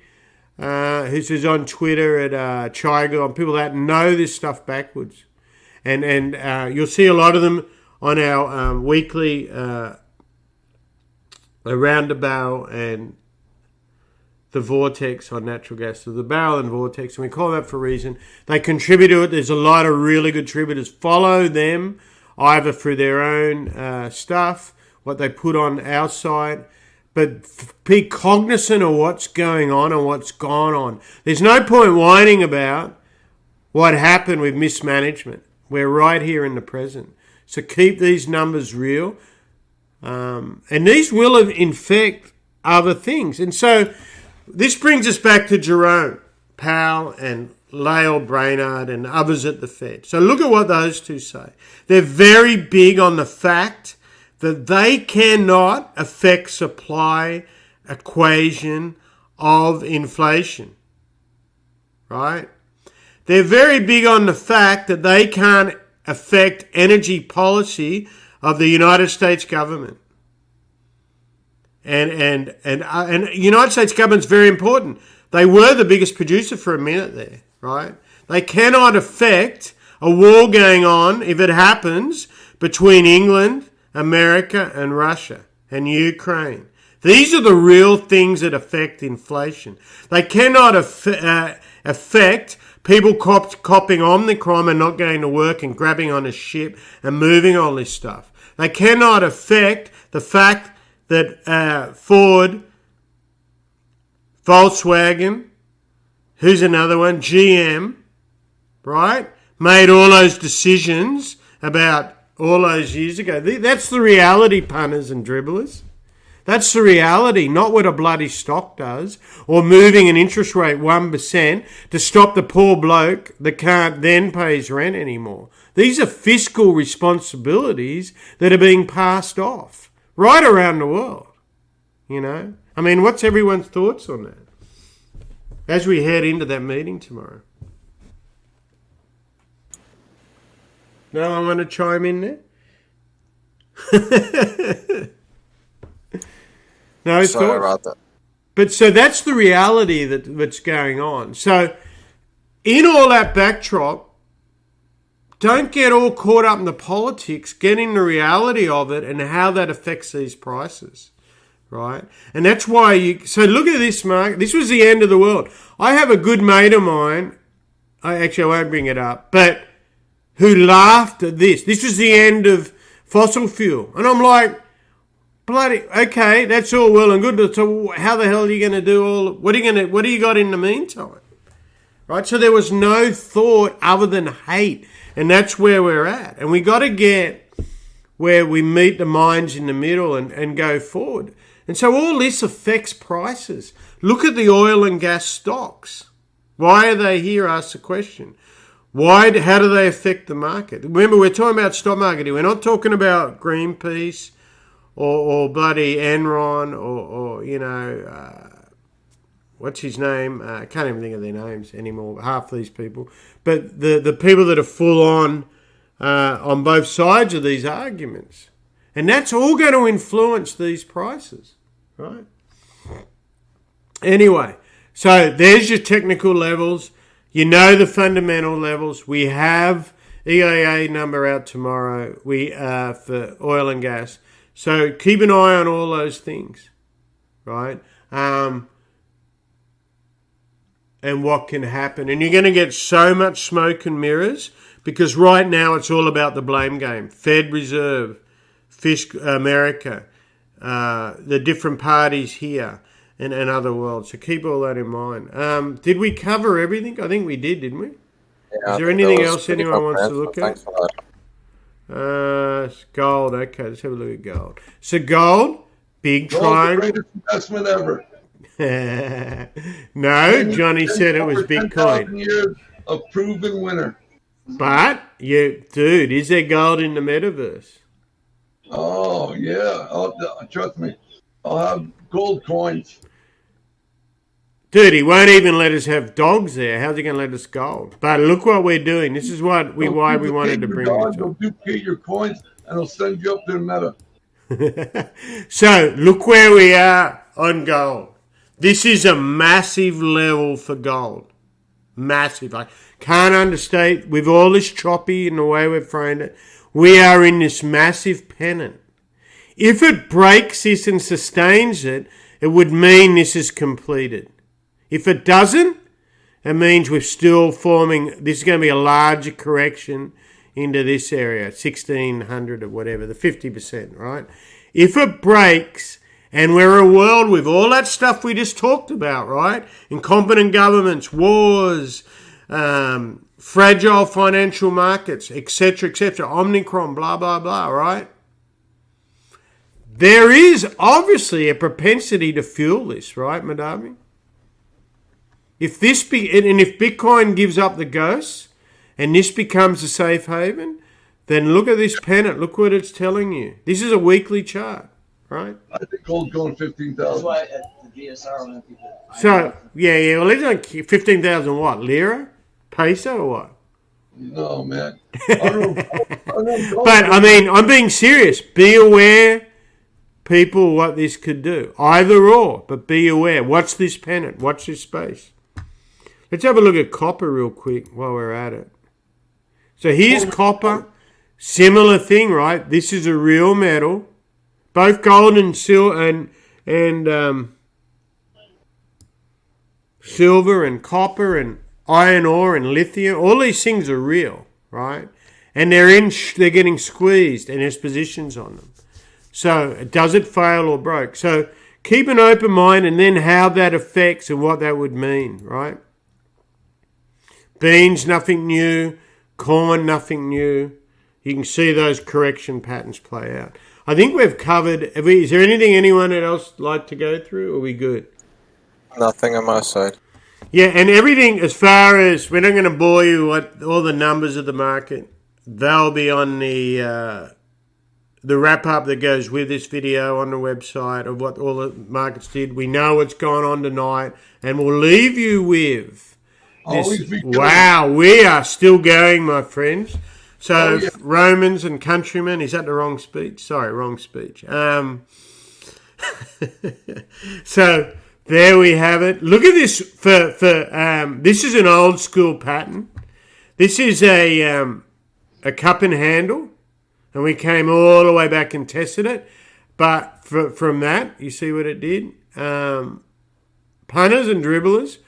who's on Twitter at Chigo, and people that know this stuff backwards. And you'll see a lot of them on our weekly Around the Barrel and the Vortex on natural gas. So the Barrel and Vortex, and we call that for a reason. They contribute to it. There's a lot of really good contributors. Follow them either through their own stuff, what they put on our site, but be cognizant of what's going on and what's gone on. There's no point whining about what happened with mismanagement. We're right here in the present. So keep these numbers real. And these will infect other things. And so this brings us back to Jerome Powell and Lael Brainard and others at the Fed. So look at what those two say. They're very big on the fact that they cannot affect supply equation of inflation, right? They're very big on the fact that they can't affect energy policy of the United States government. And United States government's very important. They were the biggest producer for a minute there, right? They cannot affect a war going on, if it happens, between England, America, and Russia, and Ukraine. These are the real things that affect inflation. They cannot affect people copying Omicron and not going to work and grabbing on a ship and moving all this stuff. They cannot affect the fact that Ford, Volkswagen, who's another one, GM, right, made all those decisions about all those years ago. That's the reality, punters and dribblers. That's the reality, not what a bloody stock does, or moving an interest rate 1% to stop the poor bloke that can't then pay his rent anymore. These are fiscal responsibilities that are being passed off right around the world. You know? I mean, what's everyone's thoughts on that as we head into that meeting tomorrow? No one want to chime in there? No, Sorry about that. But so that's the reality that's going on. So in all that backdrop, don't get all caught up in the politics. Get in the reality of it and how that affects these prices, right? And that's why so look at this, Mark. This was the end of the world. I have a good mate of mine. I won't bring it up, but who laughed at this. This was the end of fossil fuel. And I'm like, bloody, okay, that's all well and good. So how the hell are you going to do what do you got in the meantime? Right? So there was no thought other than hate. And that's where we're at. And we got to get where we meet the minds in the middle and go forward. And so all this affects prices. Look at the oil and gas stocks. Why are they here? Ask the question. How do they affect the market? Remember, we're talking about stock market here. We're not talking about Greenpeace or bloody Enron or what's his name? I can't even think of their names anymore, half these people. But the people that are full on both sides of these arguments. And that's all going to influence these prices, right? Anyway, so there's your technical levels. You know the fundamental levels. We have EIA number out tomorrow for oil and gas. So keep an eye on all those things, right? And what can happen. And you're going to get so much smoke and mirrors because right now it's all about the blame game. Fed Reserve, America, the different parties here and other worlds. So keep all that in mind. Did we cover everything? I think we did, didn't we? Yeah, is there anything else anyone wants to look Thanks at? for that. Gold. Okay, let's have a look at gold. So gold, big triangle. Gold's the greatest investment ever. No, Johnny said it was Bitcoin. 10,000 years of proven winner. But, dude, is there gold in the metaverse? Oh, yeah. Trust me. I'll have gold coins. Dude, he won't even let us have dogs there. How's he going to let us gold? But look what we're doing. This is why we wanted to bring this up. They'll duplicate your coins and they'll send you up to the meta. So, look where we are on gold. This is a massive level for gold. Massive. I can't understate, with all this choppy in the way we've framed it, we are in this massive pennant. If it breaks this and sustains it, it would mean this is completed. If it doesn't, it means we're still forming, this is going to be a larger correction into this area, 1600 or whatever, the 50%, right? If it breaks, and we're a world with all that stuff we just talked about, right? Incompetent governments, wars, fragile financial markets, etc., Omicron, blah, blah, blah, right? There is obviously a propensity to fuel this, right, Madami? If Bitcoin gives up the ghost and this becomes a safe haven, then look at this pennant. Look what it's telling you. This is a weekly chart, right? I think gold's going 15,000. That's why at the DSR, when people. So, yeah. Well, it's like 15,000 what? Lira? Peso or what? No, man. I don't know. But, I mean, I'm being serious. Be aware, people, what this could do. Either or, but be aware. Watch this pennant. Watch this space. Let's have a look at copper real quick while we're at it. So here's copper. Similar thing, right? This is a real metal. Both gold and silver and copper and iron ore and lithium. All these things are real, right? And they're getting squeezed and there's positions on them. So does it fail or broke? So keep an open mind and then how that affects and what that would mean, right? Beans, nothing new. Corn, nothing new. You can see those correction patterns play out. I think we've covered. Is there anything anyone else like to go through? Or are we good? Nothing on my side. Yeah, and everything as far as we're not going to bore you what all the numbers of the market. They'll be on the wrap up that goes with this video on the website of what all the markets did. We know what's going on tonight, and we'll leave you with this. Wow, we are still going, my friends. So Romans and countrymen, is that the wrong speech? Sorry, wrong speech. So there we have it. Look at this. This is an old school pattern. This is a cup and handle, and we came all the way back and tested it. But from that, you see what it did. Punters and dribblers,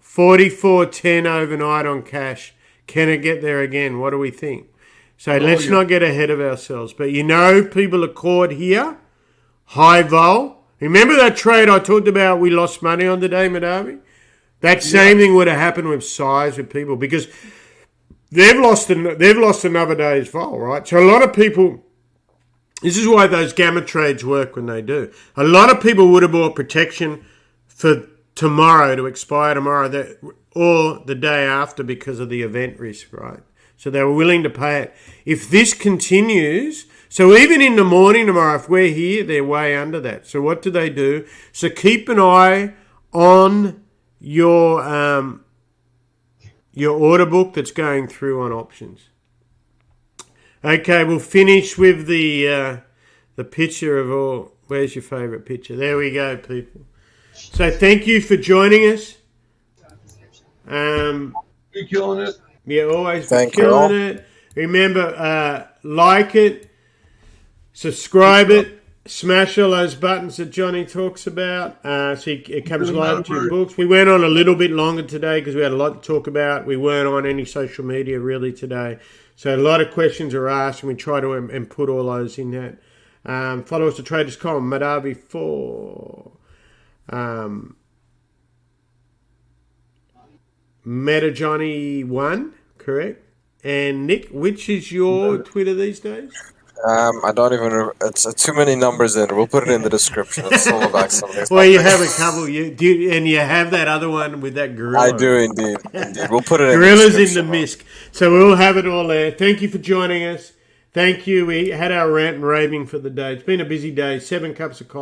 44.10 overnight on cash. Can it get there again? What do we think? So let's not get ahead of ourselves. But people are caught here. High vol. Remember that trade I talked about we lost money on today, Madavi? That same thing would have happened with size with people because they've lost another day's vol, right? So a lot of people, this is why those gamma trades work when they do. A lot of people would have bought protection for tomorrow to expire tomorrow or the day after because of the event risk, right? So they were willing to pay it. If this continues, so even in the morning tomorrow, if we're here, they're way under that. So what do? So keep an eye on your order book that's going through on options. Okay, we'll finish with the picture of all. Where's your favourite picture? There we go, people. So thank you for joining us. You're killing it. Yeah, always Thank killing you. it. Remember, like it, subscribe it, smash all those buttons that Johnny talks about. So it comes live to your books. We went on a little bit longer today because we had a lot to talk about. We weren't on any social media really today. So a lot of questions are asked, and we try to and put all those in that. Follow us at Traders Column, Madavi 4. Meta Johnny 1, correct? And Nick, which is your Twitter these days? I don't even. It's too many numbers in. We'll put it in the description. It's all about something. Well, you have a couple. And you have that other one with that gorilla. I do indeed. We'll put it in Gorillas the in the MISC. So we'll have it all there. Thank you for joining us. Thank you. We had our rant and raving for the day. It's been a busy day. 7 cups of coffee.